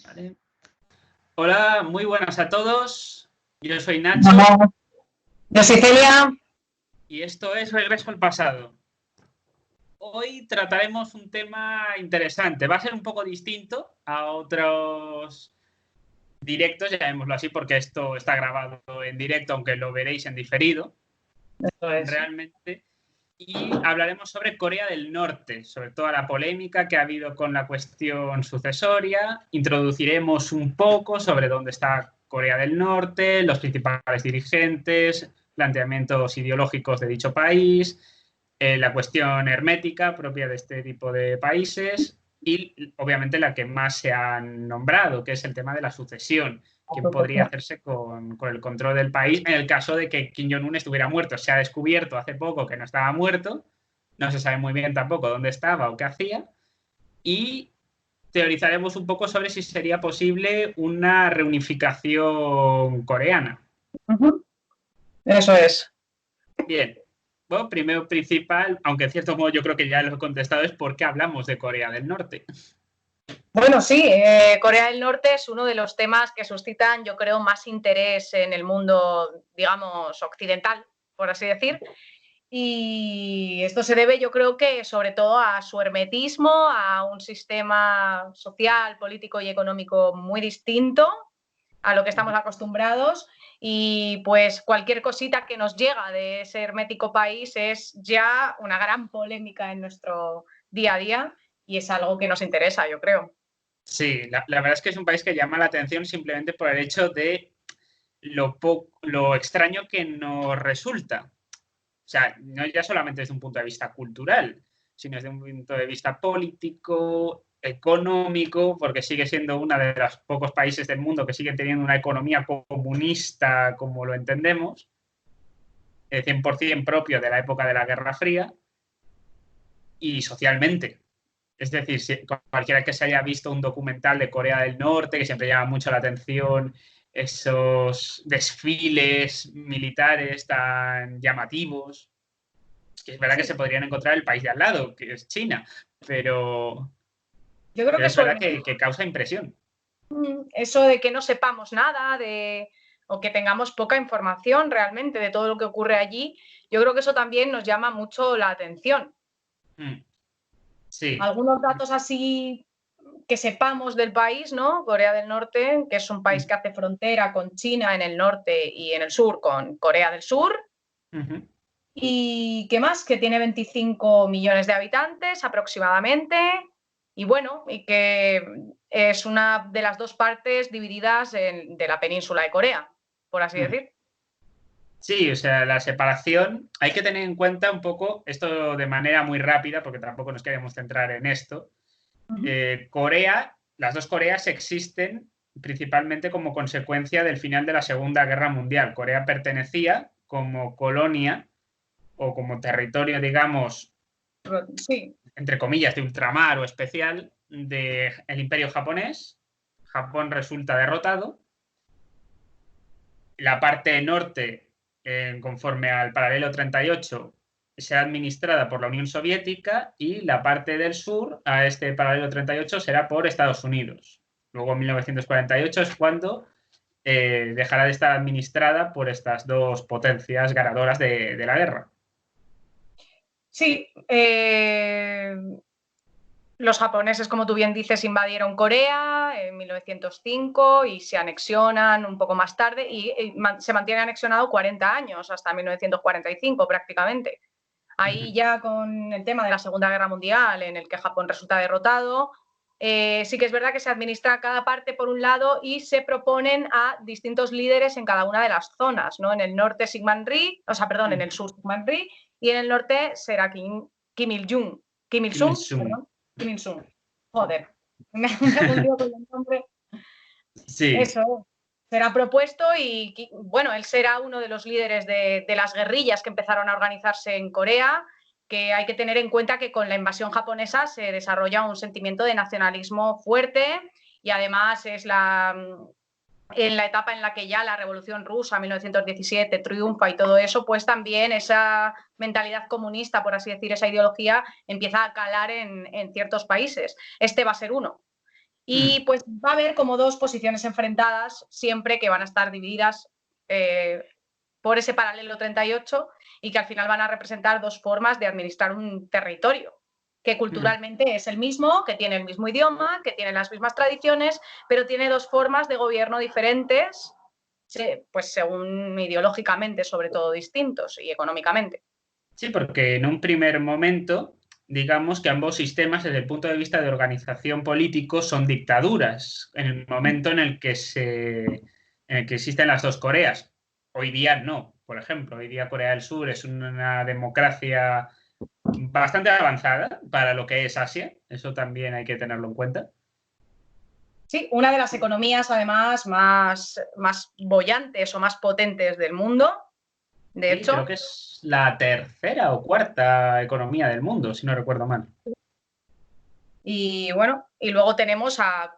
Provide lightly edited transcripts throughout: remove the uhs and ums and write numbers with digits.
Vale. Hola, muy buenas a todos. Yo soy Nacho. Hola. Yo soy Celia. Y esto es Regreso al Pasado. Hoy trataremos un tema interesante. Va a ser un poco distinto a otros directos, llamémoslo así, porque esto está grabado en directo, aunque lo veréis en diferido. Eso es. Realmente. Y hablaremos sobre Corea del Norte, sobre toda la polémica que ha habido con la cuestión sucesoria. Introduciremos un poco sobre dónde está Corea del Norte, los principales dirigentes, planteamientos ideológicos de dicho país, la cuestión hermética propia de este tipo de países y, obviamente, la que más se ha nombrado, que es el tema de la sucesión. ¿Quién podría hacerse con el control del país en el caso de que Kim Jong-un estuviera muerto? Se ha descubierto hace poco que no estaba muerto, no se sabe muy bien tampoco dónde estaba o qué hacía, y teorizaremos un poco sobre si sería posible una reunificación coreana. Eso es. Bien, bueno, primero principal, aunque en cierto modo yo creo que ya lo he contestado, es por qué hablamos de Corea del Norte. Bueno, sí, Corea del Norte es uno de los temas que suscitan, yo creo, más interés en el mundo, digamos, occidental, por así decir. Y esto se debe, yo creo que, sobre todo a su hermetismo, a un sistema social, político y económico muy distinto a lo que estamos acostumbrados. Y pues cualquier cosita que nos llega de ese hermético país es ya una gran polémica en nuestro día a día y es algo que nos interesa, yo creo. Sí, la verdad es que es un país que llama la atención simplemente por el hecho de lo extraño que nos resulta. O sea, no ya solamente desde un punto de vista cultural, sino desde un punto de vista político, económico, porque sigue siendo uno de los pocos países del mundo que sigue teniendo una economía comunista como lo entendemos, 100% propio de la época de la Guerra Fría, y socialmente. Es decir, si cualquiera que se haya visto un documental de Corea del Norte, que siempre llama mucho la atención esos desfiles militares tan llamativos, que es verdad que se podrían encontrar en el país de al lado, que es China, pero Yo creo que es verdad que causa impresión. eso de que no sepamos nada o que tengamos poca información realmente de todo lo que ocurre allí, yo creo que eso también nos llama mucho la atención. Sí. Algunos datos así que sepamos del país, ¿no? Corea del Norte, que es un país que hace frontera con China en el norte y en el sur con Corea del Sur. ¿Y qué más? Que tiene 25 millones de habitantes aproximadamente. Y bueno, y que es una de las dos partes divididas de la península de Corea, por así decir. Sí, o sea, la separación, hay que tener en cuenta un poco esto de manera muy rápida, porque tampoco nos queremos centrar en esto. Corea, las dos Coreas existen principalmente como consecuencia del final de la Segunda Guerra Mundial. Corea pertenecía como colonia o como territorio, digamos, sí, entre comillas, de ultramar o especial del Imperio japonés. Japón resulta derrotado. La parte norte, conforme al paralelo 38, será administrada por la Unión Soviética y la parte del sur, a este paralelo 38, será por Estados Unidos. Luego, en 1948, es cuando dejará de estar administrada por estas dos potencias ganadoras de la guerra. Sí, los japoneses, como tú bien dices, invadieron Corea en 1905 y se anexionan un poco más tarde y se mantiene anexionado 40 años, hasta 1945 prácticamente. Ahí ya con el tema de la Segunda Guerra Mundial, en el que Japón resulta derrotado, sí que es verdad que se administra cada parte por un lado y se proponen a distintos líderes en cada una de las zonas, ¿no? En el norte Syngman-rhee, o sea, perdón, en el sur Syngman-rhee, y en el norte será Kim Il-jung. Kim Il-sung, perdón. Kim Il-sung. Joder, me confundido con el nombre. Sí. Eso será propuesto y, bueno, él será uno de los líderes de las guerrillas que empezaron a organizarse en Corea, que hay que tener en cuenta que con la invasión japonesa se desarrolla un sentimiento de nacionalismo fuerte y además es en la etapa en la que ya la Revolución Rusa, 1917, triunfa y todo eso, pues también esa mentalidad comunista, por así decir, esa ideología empieza a calar en ciertos países. Este va a ser uno. Y pues va a haber como dos posiciones enfrentadas siempre que van a estar divididas por ese paralelo 38 y que al final van a representar dos formas de administrar un territorio que culturalmente es el mismo, que tiene el mismo idioma, que tiene las mismas tradiciones, pero tiene dos formas de gobierno diferentes, pues según ideológicamente sobre todo distintos y económicamente. Sí, porque en un primer momento, digamos que ambos sistemas, desde el punto de vista de organización político, son dictaduras. En el momento en el que existen las dos Coreas. Hoy día no, por ejemplo. Hoy día Corea del Sur es una democracia bastante avanzada para lo que es Asia. Eso también hay que tenerlo en cuenta. Sí, una de las economías además más bollantes o más potentes del mundo. De Sí, creo hecho, que es la tercera o cuarta economía del mundo, si no recuerdo mal. y bueno, y luego tenemos a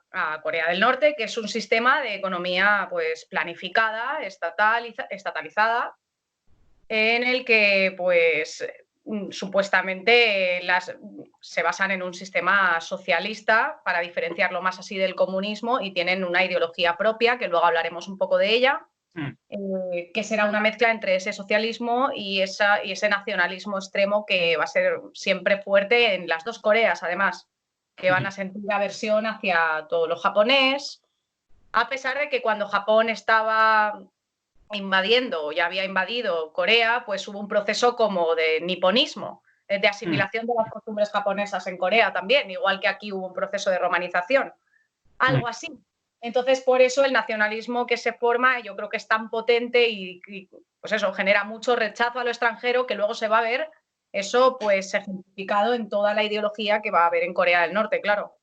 Corea del Norte, que es un sistema de economía pues planificada, estatalizada, en el que pues supuestamente se basan en un sistema socialista para diferenciarlo más así del comunismo y tienen una ideología propia, que luego hablaremos un poco de ella, que será una mezcla entre ese socialismo y ese nacionalismo extremo que va a ser siempre fuerte en las dos Coreas, además, que van a sentir aversión hacia todo lo japonés, a pesar de que cuando Japón estaba invadiendo o ya había invadido Corea, pues hubo un proceso como de niponismo, de asimilación de las costumbres japonesas en Corea también, igual que aquí hubo un proceso de romanización, algo así. Entonces, por eso el nacionalismo que se forma, yo creo que es tan potente y pues eso, genera mucho rechazo a lo extranjero que luego se va a ver eso pues ejemplificado en toda la ideología que va a haber en Corea del Norte, claro.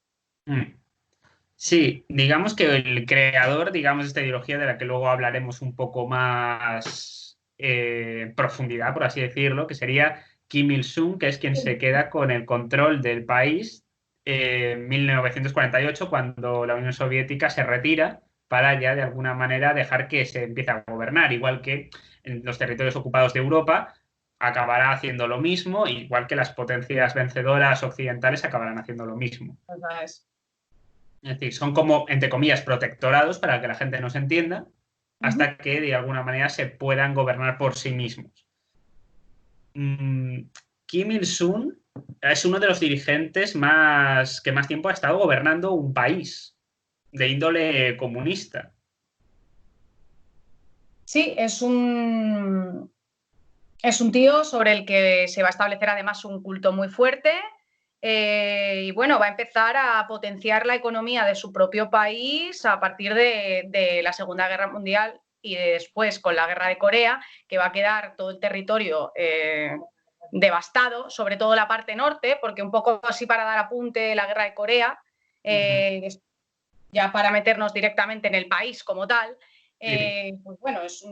Sí, digamos que el creador, digamos, de esta ideología de la que luego hablaremos un poco más en profundidad, por así decirlo, que sería Kim Il-sung, que es quien se queda con el control del país en 1948, cuando la Unión Soviética se retira para ya de alguna manera dejar que se empiece a gobernar, igual que en los territorios ocupados de Europa acabará haciendo lo mismo, igual que las potencias vencedoras occidentales acabarán haciendo lo mismo. Entonces, Es decir, son como, entre comillas, protectorados para que la gente no se entienda, hasta que de alguna manera se puedan gobernar por sí mismos. Kim Il-sung es uno de los dirigentes que más tiempo ha estado gobernando un país de índole comunista. sí, es un tío sobre el que se va a establecer además un culto muy fuerte y bueno, va a empezar a potenciar la economía de su propio país a partir de la Segunda Guerra Mundial y después con la Guerra de Corea, que va a quedar todo el territorio devastado, sobre todo la parte norte, porque un poco así para dar apunte la Guerra de Corea, ya para meternos directamente en el país como tal, pues bueno, es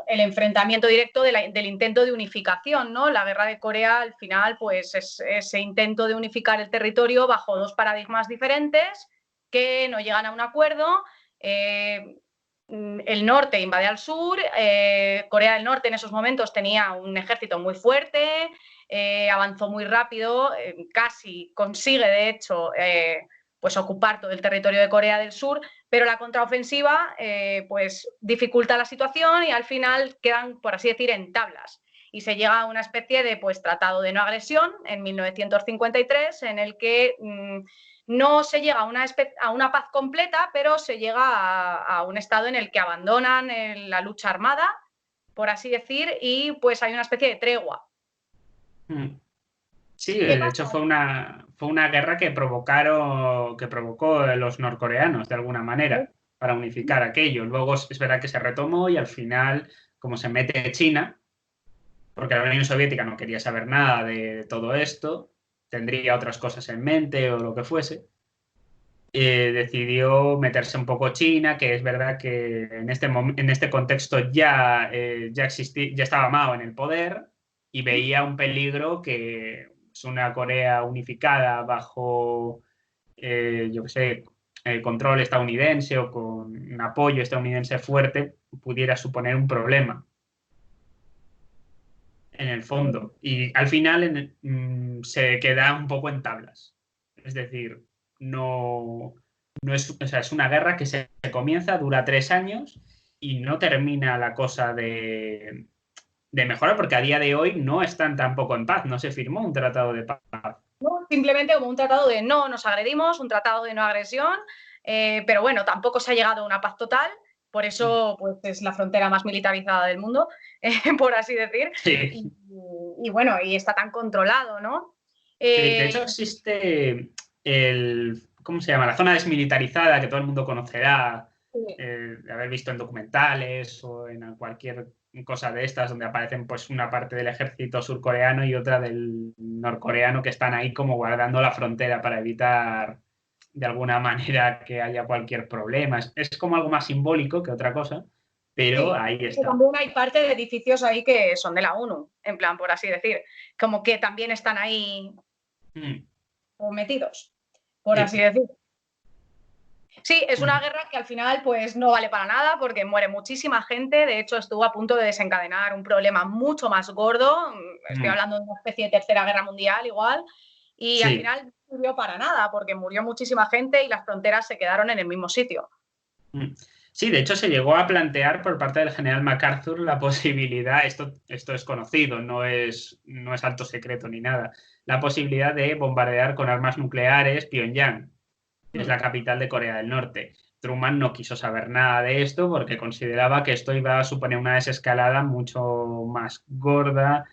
el enfrentamiento directo del intento de unificación, ¿no? La guerra de Corea, al final, pues es ese intento de unificar el territorio bajo dos paradigmas diferentes que no llegan a un acuerdo. El norte invade al sur, Corea del Norte en esos momentos tenía un ejército muy fuerte, avanzó muy rápido, casi consigue, de hecho, pues ocupar todo el territorio de Corea del Sur, pero la contraofensiva pues dificulta la situación y al final quedan, por así decir, en tablas. Y se llega a una especie de pues, tratado de no agresión en 1953, en el que no se llega a una paz completa, pero se llega a un estado en el que abandonan la lucha armada, por así decir, y pues hay una especie de tregua. Sí, ¿Qué de hecho pasa? fue una guerra que provocó los norcoreanos de alguna manera para unificar aquello. Luego es verdad que se retomó y al final, como se mete China, porque la Unión Soviética no quería saber nada de todo esto, tendría otras cosas en mente o lo que fuese, decidió meterse un poco China, que es verdad que en este contexto ya estaba Mao en el poder y veía un peligro que es una Corea unificada bajo, yo qué sé, el control estadounidense o con un apoyo estadounidense fuerte pudiera suponer un problema en el fondo. Y al final se queda un poco en tablas. Es decir, no no es, o sea, es una guerra que se comienza, dura 3 años y no termina la cosa de mejorar, porque a día de hoy no están tampoco en paz, no se firmó un tratado de paz. ¿No? Simplemente como un tratado de no nos agredimos, un tratado de no agresión, pero bueno, tampoco se ha llegado a una paz total, por eso pues, es la frontera más militarizada del mundo, por así decir, Sí. y bueno, y está tan controlado, ¿no? Sí, de hecho existe ¿cómo se llama? La zona desmilitarizada que todo el mundo conocerá, de haber visto en documentales o en cualquier cosa de estas donde aparecen pues una parte del ejército surcoreano y otra del norcoreano que están ahí como guardando la frontera para evitar de alguna manera que haya cualquier problema. Es como algo más simbólico que otra cosa, pero Sí, ahí porque está. también hay parte de edificios ahí que son de la ONU, en plan, por así decir, como que también están ahí Mm, metidos, por así sí. decir. Sí, es una Mm, guerra que al final pues no vale para nada porque muere muchísima gente. De hecho, estuvo a punto de desencadenar un problema mucho más gordo. Estoy mm, hablando de una especie de tercera guerra mundial igual. Y al sí. final no sirvió para nada porque murió muchísima gente y las fronteras se quedaron en el mismo sitio. Mm. Sí, de hecho se llegó a plantear por parte del general MacArthur la posibilidad, esto es conocido, no es alto secreto ni nada, la posibilidad de bombardear con armas nucleares Pyongyang, que es la capital de Corea del Norte. Truman no quiso saber nada de esto porque consideraba que esto iba a suponer una desescalada mucho más gorda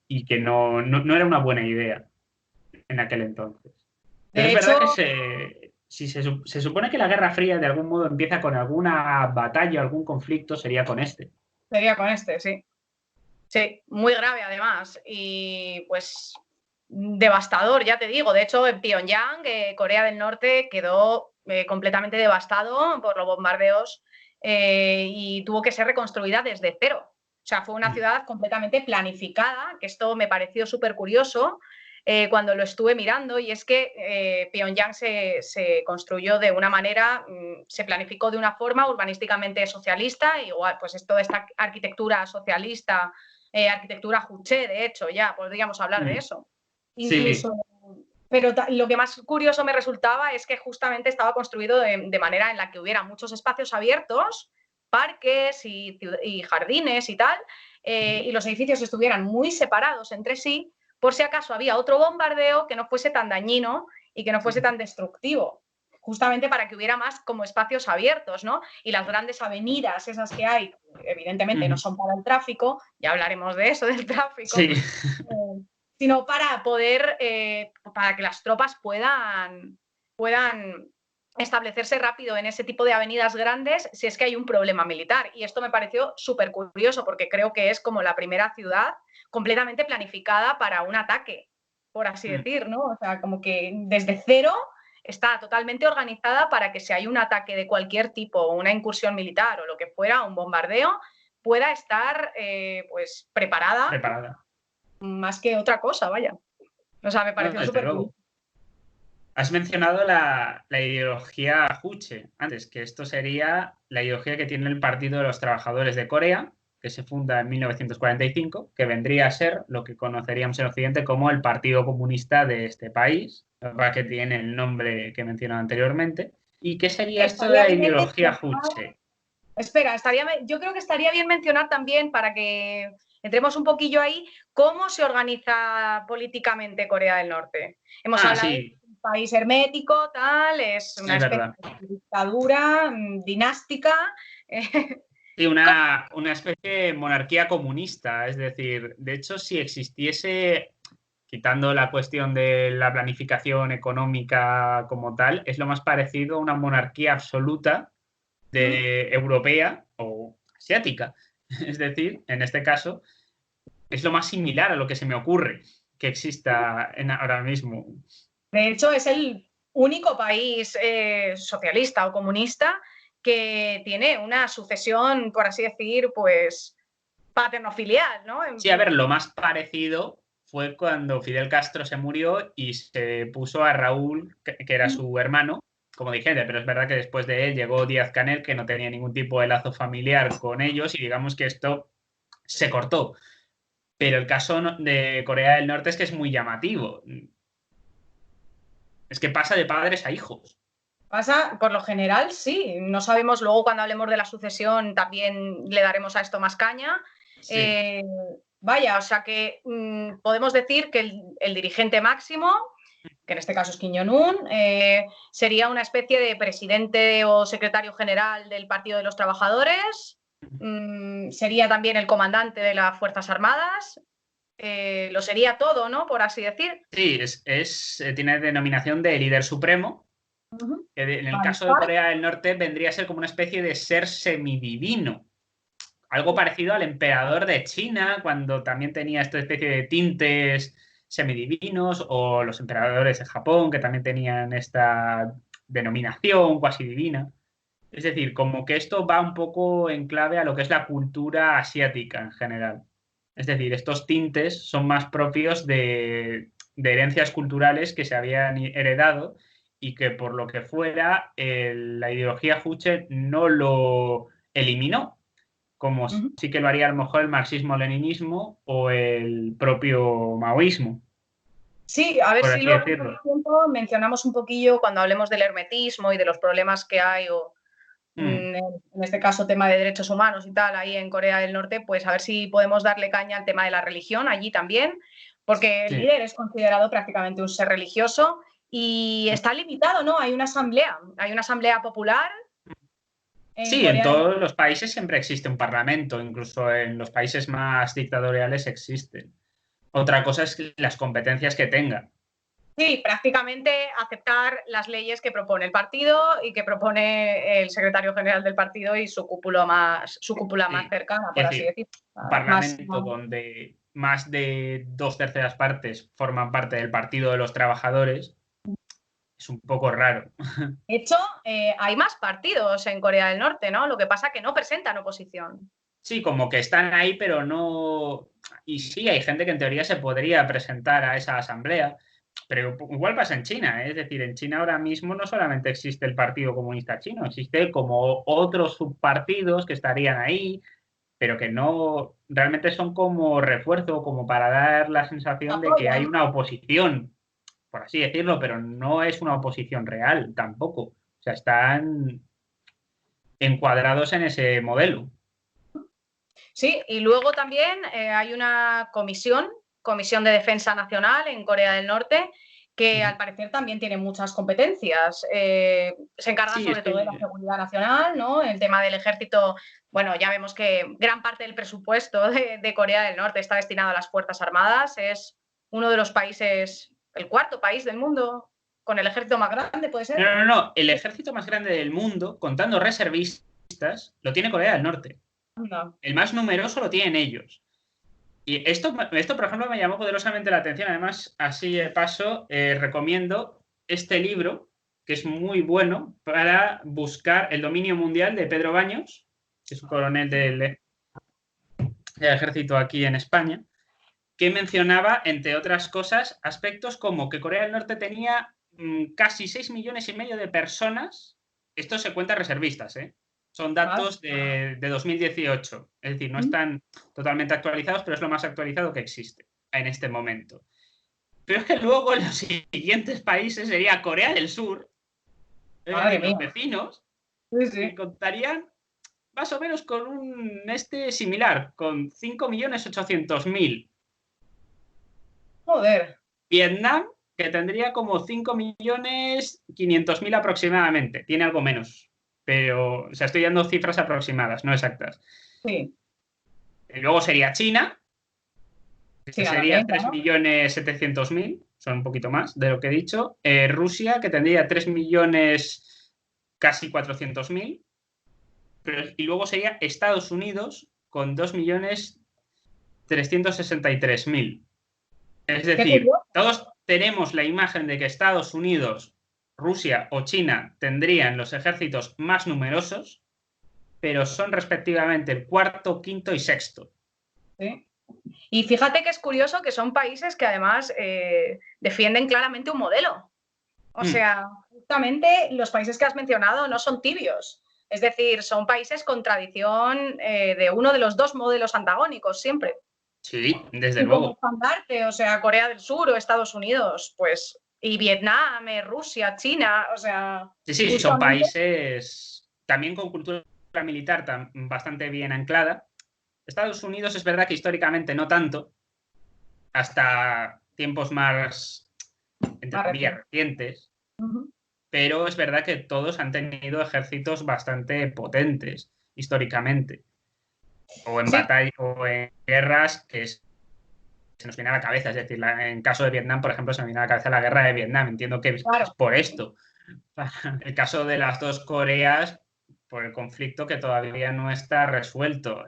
y que no era una buena idea en aquel entonces. Pero De es hecho, verdad que si se supone que la Guerra Fría de algún modo empieza con alguna batalla, algún conflicto, sería con este. sería con este, sí. Sí, muy grave además. Y pues devastador, ya te digo. De hecho, en Pyongyang, Corea del Norte, quedó completamente devastado por los bombardeos y tuvo que ser reconstruida desde cero. O sea, fue una ciudad completamente planificada, que esto me pareció súper curioso cuando lo estuve mirando, y es que Pyongyang se construyó de una manera, se planificó de una forma urbanísticamente socialista, igual pues es toda esta arquitectura socialista, arquitectura Juche, de hecho, ya podríamos hablar de eso. Sí. Incluso, pero lo que más curioso me resultaba es que justamente estaba construido de manera en la que hubiera muchos espacios abiertos, parques y jardines y tal, y los edificios estuvieran muy separados entre sí, por si acaso había otro bombardeo que no fuese tan dañino y que no fuese tan destructivo, justamente para que hubiera más como espacios abiertos, ¿no? Y las grandes avenidas, esas que hay, evidentemente no son para el tráfico, ya hablaremos de eso, del tráfico, Sí. sino para poder, para que las tropas puedan establecerse rápido en ese tipo de avenidas grandes si es que hay un problema militar. Y esto me pareció súper curioso porque creo que es como la primera ciudad completamente planificada para un ataque, por así decir, ¿no? O sea, como que desde cero está totalmente organizada para que si hay un ataque de cualquier tipo, una incursión militar o lo que fuera, un bombardeo, pueda estar pues preparada Preparada. más que otra cosa, vaya. O sea, me No, pareció desde súper luego. curioso. Has mencionado la ideología Juche antes, que esto sería la ideología que tiene el Partido de los Trabajadores de Corea, que se funda en 1945, que vendría a ser lo que conoceríamos en Occidente como el Partido Comunista de este país, que tiene el nombre que he mencionado anteriormente. ¿Y qué sería esto de Estaría la bien ideología mencionar, Juche? espera, yo creo que estaría bien mencionar también, para que entremos un poquillo ahí, cómo se organiza políticamente Corea del Norte. Hemos Ah, hablado de sí, un país hermético, tal, es una es especie verdad. de dictadura dinástica. Sí, una especie de monarquía comunista, es decir, de hecho, si existiese, quitando la cuestión de la planificación económica como tal, es lo más parecido a una monarquía absoluta europea o asiática. Es decir, en este caso, es lo más similar a lo que se me ocurre que exista ahora mismo. De hecho, es el único país socialista o comunista que tiene una sucesión, por así decir, pues paterno-filial, ¿no? Sí, a ver, lo más parecido fue cuando Fidel Castro se murió y se puso a Raúl, que era su hermano, como dije, pero es verdad que después de él llegó Díaz-Canel, que no tenía ningún tipo de lazo familiar con ellos, y digamos que esto se cortó. Pero el caso de Corea del Norte es que es muy llamativo. Es que pasa de padres a hijos. Pasa, por lo general, sí. No sabemos, luego cuando hablemos de la sucesión también le daremos a esto más caña. Sí. Vaya, o sea que podemos decir que el dirigente máximo, que en este caso es Kim Jong-un, sería una especie de presidente o secretario general del Partido de los Trabajadores, sería también el comandante de las Fuerzas Armadas, lo sería todo, ¿no? Por así decir. Sí, tiene denominación de líder supremo, que en el caso de Corea del Norte vendría a ser como una especie de ser semidivino. Algo parecido al emperador de China, cuando también tenía esta especie de tintes semidivinos, o los emperadores de Japón, que también tenían esta denominación cuasi divina. Es decir, como que esto va un poco en clave a lo que es la cultura asiática en general. Es decir, estos tintes son más propios de herencias culturales que se habían heredado y que por lo que fuera la ideología Juche no lo eliminó, como sí que lo haría a lo mejor el marxismo-leninismo o el propio maoísmo. Sí, a ver Por si así luego decirlo. mencionamos un poquillo cuando hablemos del hermetismo y de los problemas que hay, o Mm. en este caso tema de derechos humanos y tal, ahí en Corea del Norte, pues a ver si podemos darle caña al tema de la religión allí también, porque el Sí. líder es considerado prácticamente un ser religioso y está limitado, ¿no? Hay una asamblea popular en Sí, en Corea del Norte. todos los países siempre existe un parlamento, incluso en los países más dictatoriales existen. Otra cosa es las competencias que tenga. Sí, prácticamente aceptar las leyes que propone el partido y que propone el secretario general del partido y su cúpula más Sí. cercana, por Es así decir, decir. un parlamento donde más de 2/3 forman parte del Partido de los Trabajadores es un poco raro. De hecho, hay más partidos en Corea del Norte, ¿no? Lo que pasa es que no presentan oposición. Sí, como que están ahí, pero no. Y sí, hay gente que en teoría se podría presentar a esa asamblea, pero igual pasa en China, ¿eh? Es decir, en China ahora mismo no solamente existe el Partido Comunista Chino, existe como otros subpartidos que estarían ahí, pero que no realmente son como refuerzo, como para dar la sensación de que hay una oposición, por así decirlo, pero no es una oposición real tampoco. O sea, están encuadrados en ese modelo. Sí, y luego también hay una Comisión de Defensa Nacional en Corea del Norte, que al parecer también tiene muchas competencias. Se encarga Sí, sobre todo de la seguridad nacional, ¿no? El tema del ejército, bueno, ya vemos que gran parte del presupuesto de Corea del Norte está destinado a las Fuerzas Armadas. Es uno de los países, el cuarto país del mundo con el ejército más grande, ¿puede ser? No. El ejército más grande del mundo, contando reservistas, lo tiene Corea del Norte. No. El más numeroso lo tienen ellos. Y esto, por ejemplo, me llamó poderosamente la atención. Además, así de paso, recomiendo este libro, que es muy bueno para buscar el dominio mundial de Pedro Baños, que es un coronel del ejército aquí en España, que mencionaba, entre otras cosas, aspectos como que Corea del Norte tenía casi 6,5 millones de personas. Esto se cuenta reservistas, ¿eh? Son datos de 2018. Es decir, no están totalmente actualizados, pero es lo más actualizado que existe en este momento. Pero es que luego los siguientes países sería Corea del Sur, los vecinos, que contarían más o menos con un similar, con 5,800,000. Joder. Vietnam, que tendría como 5,500,000 aproximadamente. Tiene algo menos. Pero, o sea, estoy dando cifras aproximadas, no exactas. Sí. Y luego sería China, que sería 3,700,000, son un poquito más de lo que he dicho. Rusia, que tendría 3,000,000, casi 400,000. Y luego sería Estados Unidos, con 2,363,000. Es decir, todos tenemos la imagen de que Estados Unidos, Rusia o China tendrían los ejércitos más numerosos, pero son respectivamente el cuarto, quinto y sexto. Sí. Y fíjate que es curioso que son países que además defienden claramente un modelo. O sea, justamente los países que has mencionado no son tibios. Es decir, son países con tradición de uno de los dos modelos antagónicos siempre. Sí, desde Y como luego. estandarte, o sea, Corea del Sur o Estados Unidos, pues Y Vietnam, Rusia, China, o sea... Sí, son países también con cultura militar bastante bien anclada. Estados Unidos es verdad que históricamente no tanto, hasta tiempos más, entre comillas, recientes, pero es verdad que todos han tenido ejércitos bastante potentes históricamente, o en batallas o en guerras que se nos viene a la cabeza. Es decir, en caso de Vietnam, por ejemplo, se me viene a la cabeza la guerra de Vietnam. Entiendo que es por esto. El caso de las dos Coreas, por el conflicto que todavía no está resuelto.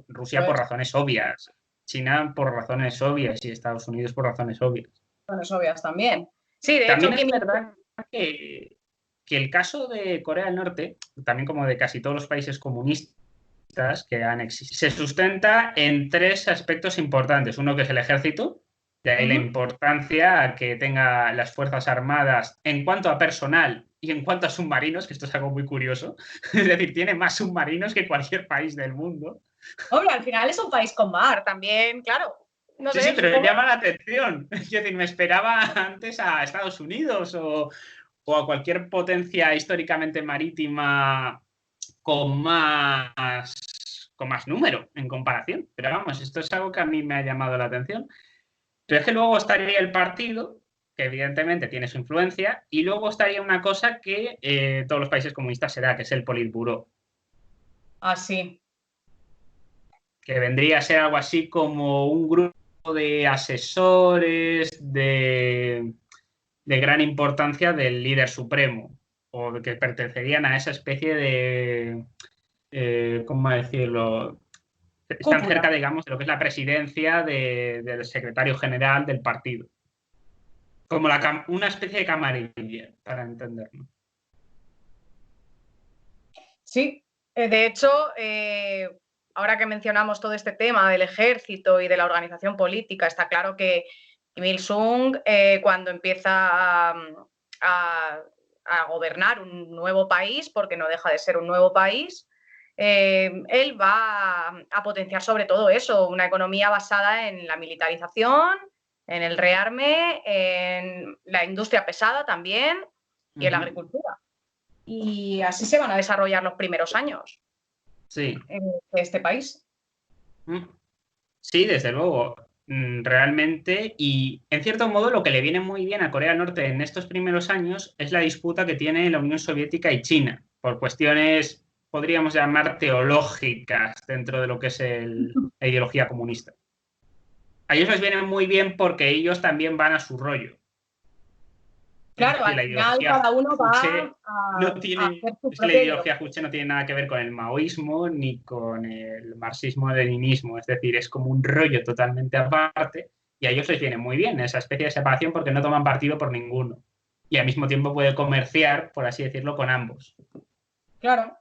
Rusia por razones obvias, China por razones obvias y Estados Unidos por razones obvias. Razones obvias también. Sí, de también hecho, es verdad que el caso de Corea del Norte, también como de casi todos los países comunistas que han existido, se sustenta en tres aspectos importantes. Uno que es el ejército, de ahí la importancia a que tenga las Fuerzas Armadas en cuanto a personal y en cuanto a submarinos, que esto es algo muy curioso. Es decir, tiene más submarinos que cualquier país del mundo. Hombre, al final es un país con mar también, claro. No sé, sí, pero llama la atención. Es decir, me esperaba antes a Estados Unidos o a cualquier potencia históricamente marítima con más número en comparación. Pero vamos, esto es algo que a mí me ha llamado la atención. Pero es que luego estaría el partido, que evidentemente tiene su influencia, y luego estaría una cosa que todos los países comunistas se da, que es el Politburó. Ah, sí. Que vendría a ser algo así como un grupo de asesores de gran importancia del líder supremo, o que pertenecerían a esa especie de ¿cómo decirlo? Están cerca, digamos, de lo que es la presidencia del secretario general del partido. Como una especie de camarilla, para entenderlo. Sí, de hecho, ahora que mencionamos todo este tema del ejército y de la organización política, está claro que Kim Il-sung, cuando empieza a gobernar un nuevo país, porque no deja de ser un nuevo país, él va a potenciar sobre todo eso, una economía basada en la militarización, en el rearme, en la industria pesada también y en la agricultura. Y así se van a desarrollar los primeros años de este país. Sí, desde luego, realmente. Y en cierto modo lo que le viene muy bien a Corea del Norte en estos primeros años es la disputa que tiene la Unión Soviética y China, por cuestiones, podríamos llamar, teológicas dentro de lo que es la ideología comunista. A ellos les viene muy bien porque ellos también van a su rollo. Claro, al final cada uno va a hacer su propia ideología juche no tiene nada que ver con el maoísmo ni con el marxismo-leninismo. Es decir, es como un rollo totalmente aparte y a ellos les viene muy bien esa especie de separación porque no toman partido por ninguno. Y al mismo tiempo puede comerciar, por así decirlo, con ambos. Claro.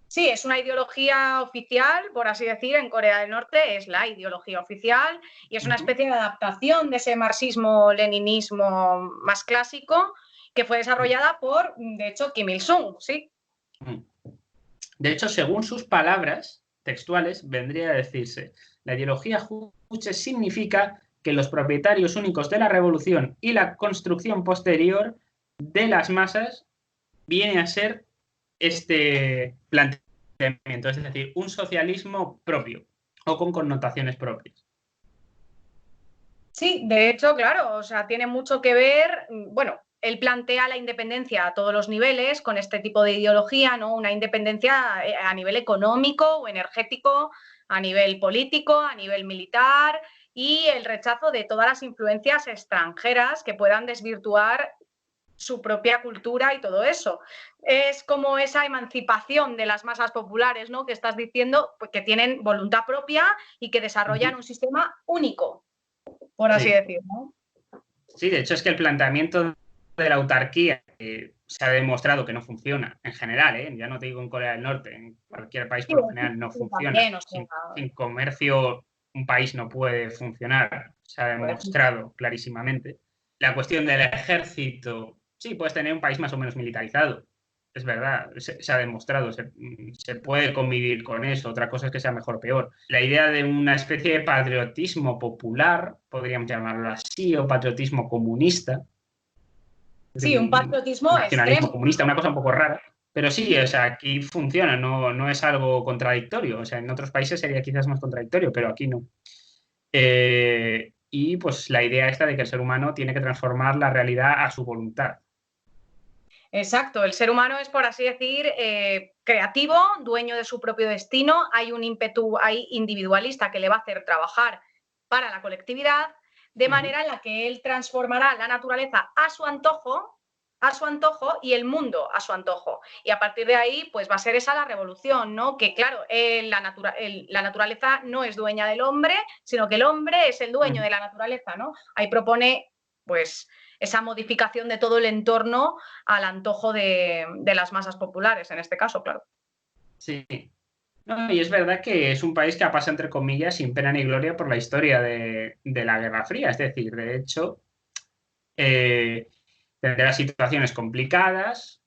Sí, es una ideología oficial, por así decir, en Corea del Norte es la ideología oficial y es una especie de adaptación de ese marxismo-leninismo más clásico que fue desarrollada por, de hecho, Kim Il-sung, sí. De hecho, según sus palabras textuales, vendría a decirse: la ideología juche significa que los propietarios únicos de la revolución y la construcción posterior de las masas viene a ser este planteamiento, es decir, un socialismo propio o con connotaciones propias. Sí, de hecho, claro, o sea, tiene mucho que ver, bueno, él plantea la independencia a todos los niveles con este tipo de ideología, ¿no? Una independencia a nivel económico o energético, a nivel político, a nivel militar y el rechazo de todas las influencias extranjeras que puedan desvirtuar su propia cultura y todo eso. Es como esa emancipación de las masas populares, ¿no? Que estás diciendo, pues, que tienen voluntad propia y que desarrollan un sistema único, por así decirlo. Sí, de hecho es que el planteamiento de la autarquía se ha demostrado que no funciona en general, ya no te digo en Corea del Norte, en cualquier país por lo general no funciona. También, o sea, sin comercio un país no puede funcionar, se ha demostrado clarísimamente. La cuestión del ejército, sí, puedes tener un país más o menos militarizado, es verdad, se ha demostrado, se puede convivir con eso. Otra cosa es que sea mejor o peor. La idea de una especie de patriotismo popular, podríamos llamarlo así, o patriotismo comunista, Sí, un patriotismo nacionalismo extremo. comunista, una cosa un poco rara. Pero sí, o sea, aquí funciona, no es algo contradictorio. O sea, en otros países sería quizás más contradictorio, pero aquí no. Y pues la idea esta de que el ser humano tiene que transformar la realidad a su voluntad. Exacto, el ser humano es, por así decir, creativo, dueño de su propio destino, hay un ímpetu ahí individualista que le va a hacer trabajar para la colectividad, de manera en la que él transformará la naturaleza a su antojo y el mundo a su antojo. Y a partir de ahí, pues va a ser esa la revolución, ¿no? Que claro, la naturaleza no es dueña del hombre, sino que el hombre es el dueño de la naturaleza, ¿no? Ahí propone, pues, esa modificación de todo el entorno al antojo de las masas populares, en este caso, claro. Sí. No, y es verdad que es un país que ha pasado, entre comillas, sin pena ni gloria por la historia de la Guerra Fría. Es decir, de hecho, tendrá situaciones complicadas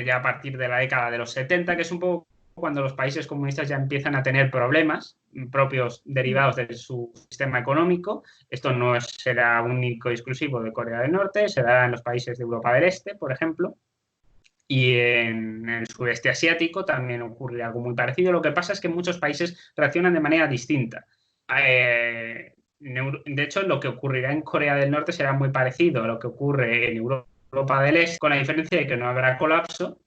ya a partir de la década de los 70, que es un poco cuando los países comunistas ya empiezan a tener problemas propios derivados de su sistema económico. Esto no será único y exclusivo de Corea del Norte, se dará en los países de Europa del Este, por ejemplo. Y en el sudeste asiático también ocurre algo muy parecido. Lo que pasa es que muchos países reaccionan de manera distinta. De hecho, lo que ocurrirá en Corea del Norte será muy parecido a lo que ocurre en Europa del Este, con la diferencia de que no habrá colapso.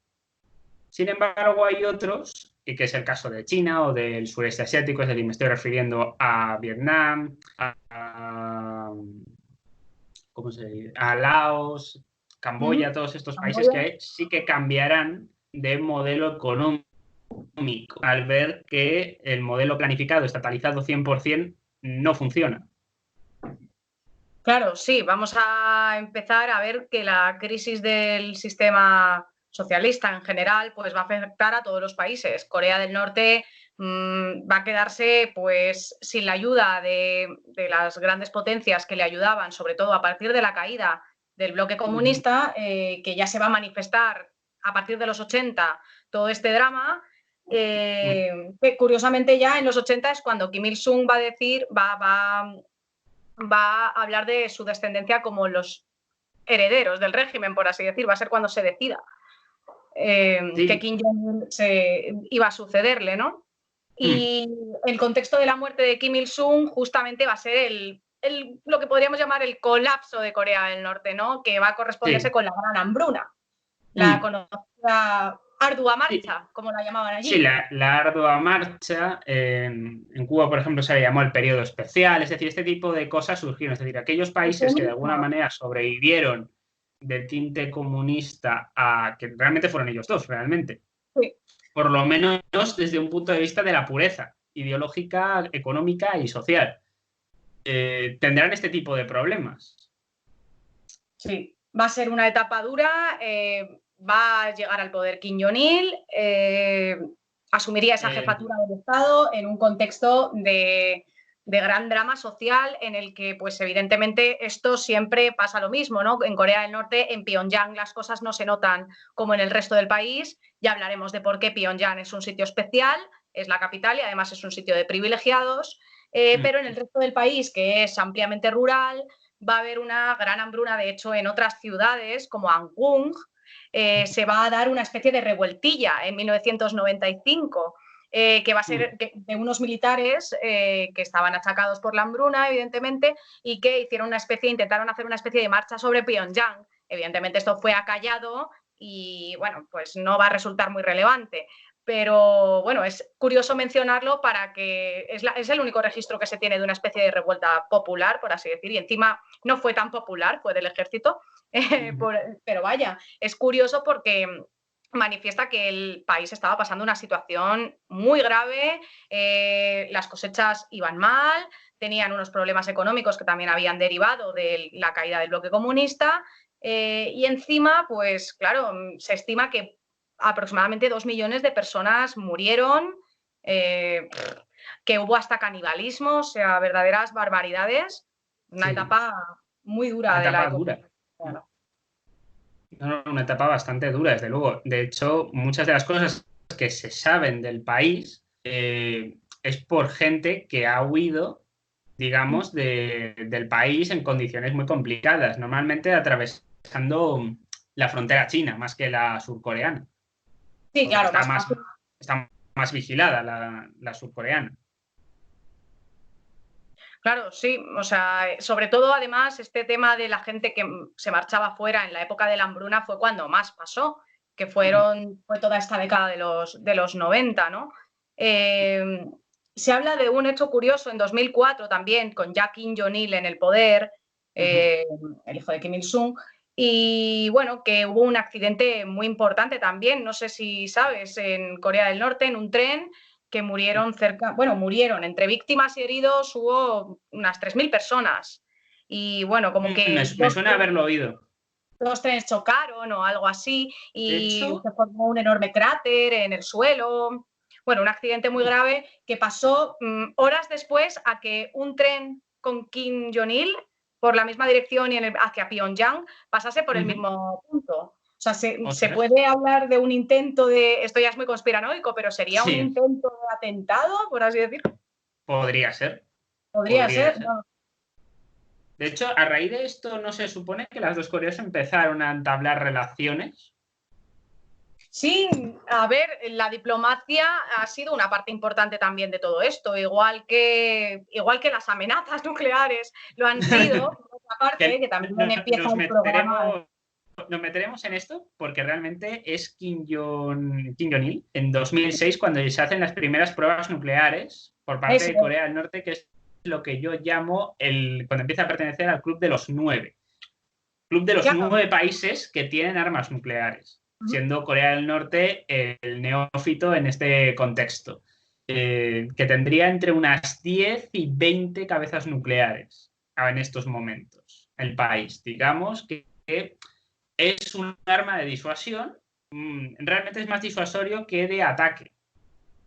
Sin embargo, hay otros, y que es el caso de China o del sureste asiático, es decir, me estoy refiriendo a Vietnam, ¿cómo se dice? A Laos, Camboya, todos estos países que sí que cambiarán de modelo económico al ver que el modelo planificado, estatalizado 100%, no funciona. Claro, sí, vamos a empezar a ver que la crisis del sistema socialista en general pues va a afectar a todos los países. Corea del Norte va a quedarse pues sin la ayuda de las grandes potencias que le ayudaban, sobre todo a partir de la caída del bloque comunista, que ya se va a manifestar a partir de los 80 todo este drama. Que curiosamente ya en los 80 es cuando Kim Il-sung va a decir, va a hablar de su descendencia como los herederos del régimen, por así decir, va a ser cuando se decida que Kim Jong-un iba a sucederle, ¿no? Y el contexto de la muerte de Kim Il-sung justamente va a ser lo que podríamos llamar el colapso de Corea del Norte, ¿no? Que va a corresponderse con la gran hambruna, la conocida ardua marcha, como la llamaban allí. Sí, la ardua marcha. En Cuba, por ejemplo, se le llamó el periodo especial. Es decir, este tipo de cosas surgieron. Es decir, aquellos países que de alguna manera sobrevivieron del tinte comunista a que realmente fueron ellos dos, realmente. Sí. Por lo menos desde un punto de vista de la pureza ideológica, económica y social. Tendrán este tipo de problemas. Sí, va a ser una etapa dura, va a llegar al poder Kim Jong-il, asumiría esa jefatura del Estado en un contexto de gran drama social en el que, pues evidentemente, esto siempre pasa lo mismo, ¿no? En Corea del Norte, en Pyongyang, las cosas no se notan como en el resto del país. Ya hablaremos de por qué Pyongyang es un sitio especial, es la capital y además es un sitio de privilegiados, pero en el resto del país, que es ampliamente rural, va a haber una gran hambruna. De hecho, en otras ciudades como Anggung se va a dar una especie de revueltilla en 1995, que va a ser de unos militares que estaban achacados por la hambruna, evidentemente, y que intentaron hacer una especie de marcha sobre Pyongyang. Evidentemente esto fue acallado y, bueno, pues no va a resultar muy relevante. Pero bueno, es curioso mencionarlo para que es el único registro que se tiene de una especie de revuelta popular, por así decir, y encima no fue tan popular, fue del ejército, pero vaya, es curioso porque manifiesta que el país estaba pasando una situación muy grave, las cosechas iban mal, tenían unos problemas económicos que también habían derivado de la caída del bloque comunista, y encima, pues claro, se estima que aproximadamente 2 millones de personas murieron, que hubo hasta canibalismo, o sea, verdaderas barbaridades. Una etapa muy dura una de la etapa época. dura. Una etapa bastante dura, desde luego. De hecho, muchas de las cosas que se saben del país es por gente que ha huido, digamos, del país en condiciones muy complicadas. Normalmente atravesando atravesando la frontera china más que la surcoreana. Sí, claro, está más vigilada la surcoreana. Claro, sí, o sea, sobre todo además este tema de la gente que se marchaba fuera en la época de la hambruna fue cuando más pasó, que fue toda esta década de los 90, ¿no? Se habla de un hecho curioso en 2004 también, con ya Kim Jong-il en el poder, el hijo de Kim Il-sung, y bueno, que hubo un accidente muy importante también, no sé si sabes, en Corea del Norte, en un tren, que murieron murieron, entre víctimas y heridos hubo unas 3.000 personas. Y bueno, como que me suena haberlo oído. Dos trenes chocaron o algo así y hecho, se formó un enorme cráter en el suelo. Bueno, un accidente muy grave que pasó horas después a que un tren con Kim Jong-il por la misma dirección y hacia Pyongyang pasase por el mismo punto. O sea, se puede hablar de un intento de, esto ya es muy conspiranoico, pero sería un intento de atentado, por así decir. Podría ser. Podría ser. No. De hecho, a raíz de esto, ¿no se supone que las dos Coreas empezaron a entablar relaciones? Sí, a ver, la diplomacia ha sido una parte importante también de todo esto, igual que las amenazas nucleares lo han sido, por otra parte, que también empieza el programa. Nos meteremos en esto porque realmente es Kim Jong-il en 2006 cuando se hacen las primeras pruebas nucleares por parte de Corea del Norte, que es lo que yo llamo cuando empieza a pertenecer al Club de los 9. Club de los 9 países que tienen armas nucleares, siendo Corea del Norte el neófito en este contexto, que tendría entre unas 10 y 20 cabezas nucleares en estos momentos. El país, digamos que es un arma de disuasión, realmente es más disuasorio que de ataque,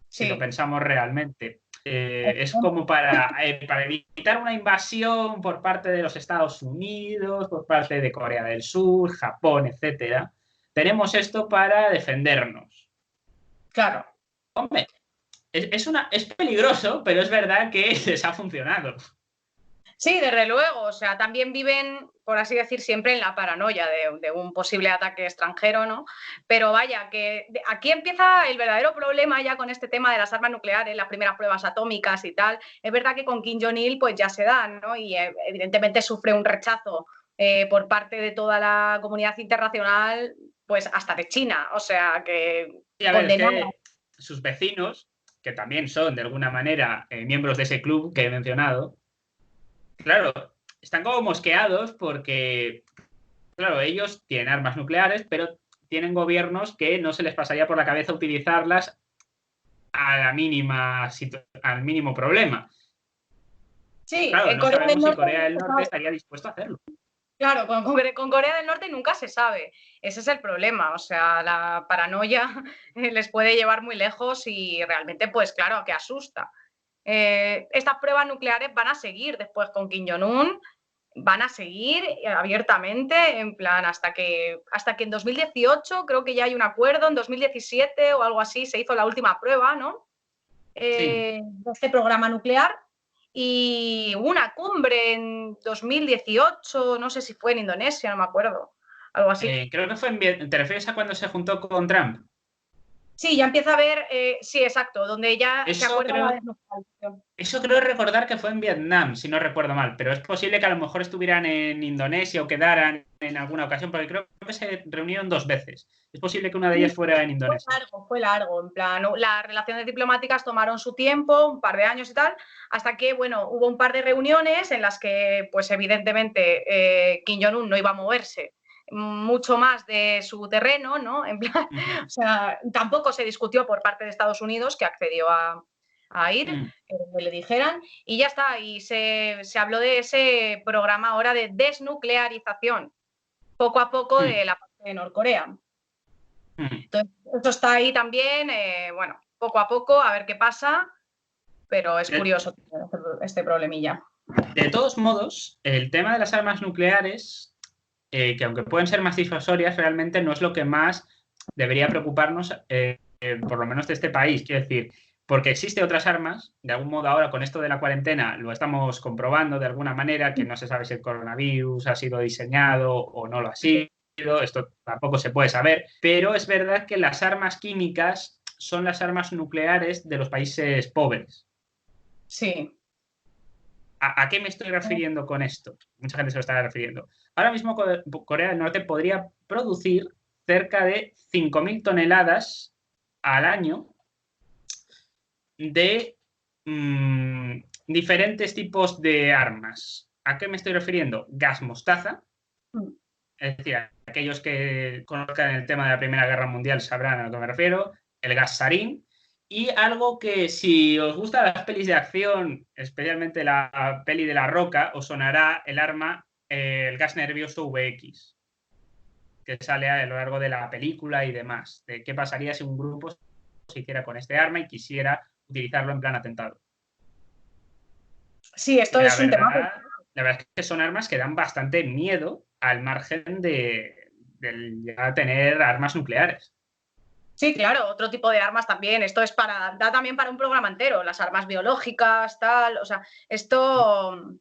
si lo pensamos realmente. Es como para evitar una invasión por parte de los Estados Unidos, por parte de Corea del Sur, Japón, etcétera. Tenemos esto para defendernos. Claro. Hombre, es peligroso, pero es verdad que les ha funcionado. Sí, desde luego. O sea, también viven, por así decir, siempre en la paranoia de un posible ataque extranjero, ¿no? Pero vaya, que aquí empieza el verdadero problema ya con este tema de las armas nucleares, las primeras pruebas atómicas y tal. Es verdad que con Kim Jong-il pues ya se dan, ¿no? Y evidentemente sufre un rechazo por parte de toda la comunidad internacional, pues hasta de China. O sea, que sí, a ver, es que sus vecinos, que también son de alguna manera miembros de ese club que he mencionado, claro, están como mosqueados porque, claro, ellos tienen armas nucleares, pero tienen gobiernos que no se les pasaría por la cabeza utilizarlas al mínimo problema. Sí, claro, no sabemos si Corea del Norte estaría dispuesto a hacerlo. Claro, con Corea del Norte nunca se sabe. Ese es el problema. O sea, la paranoia les puede llevar muy lejos y realmente, pues claro, que asusta. Estas pruebas nucleares van a seguir después con Kim Jong-un, van a seguir abiertamente, en plan, hasta que en 2018 creo que ya hay un acuerdo, en 2017 o algo así se hizo la última prueba, ¿no? De este programa nuclear. Y hubo una cumbre en 2018, no sé si fue en Indonesia, no me acuerdo, algo así. Creo que fue ¿te refieres a cuando se juntó con Trump? Sí, ya empieza a ver, sí, exacto, donde ya se acuerda la desnuclearización. Eso creo recordar que fue en Vietnam, si no recuerdo mal, pero es posible que a lo mejor estuvieran en Indonesia o quedaran en alguna ocasión, porque creo que se reunieron 2 veces. Es posible que una de ellas fuera en Indonesia. Fue largo, en plan, las relaciones diplomáticas tomaron su tiempo, un par de años y tal, hasta que, bueno, hubo un par de reuniones en las que, pues evidentemente, Kim Jong-un no iba a moverse mucho más de su terreno, ¿no? En plan, o sea, tampoco se discutió por parte de Estados Unidos, que accedió a ir, que le dijeran, y ya está, y se habló de ese programa ahora de desnuclearización, poco a poco de la parte de Norcorea. Entonces, eso está ahí también, bueno, poco a poco, a ver qué pasa, pero es curioso este problemilla. De todos modos, el tema de las armas nucleares, que aunque pueden ser más disuasorias, realmente no es lo que más debería preocuparnos, por lo menos de este país. Quiero decir, porque existen otras armas, de algún modo ahora con esto de la cuarentena lo estamos comprobando de alguna manera, que no se sabe si el coronavirus ha sido diseñado o no lo ha sido, esto tampoco se puede saber, pero es verdad que las armas químicas son las armas nucleares de los países pobres. Sí. ¿A qué me estoy refiriendo con esto? Mucha gente se lo está refiriendo. Ahora mismo Corea del Norte podría producir cerca de 5.000 toneladas al año de diferentes tipos de armas. ¿A qué me estoy refiriendo? Gas mostaza. Es decir, aquellos que conozcan el tema de la Primera Guerra Mundial sabrán a lo que me refiero. El gas sarín. Y algo que si os gustan las pelis de acción, especialmente la peli de La Roca, os sonará el arma, el gas nervioso VX, que sale a lo largo de la película y demás. De qué pasaría si un grupo se hiciera con este arma y quisiera utilizarlo en plan atentado. Sí, esto es un tema. La verdad es que son armas que dan bastante miedo al margen de llegar a tener armas nucleares. Sí, claro, otro tipo de armas también. Esto es da también para un programa entero, las armas biológicas, tal. O sea, esto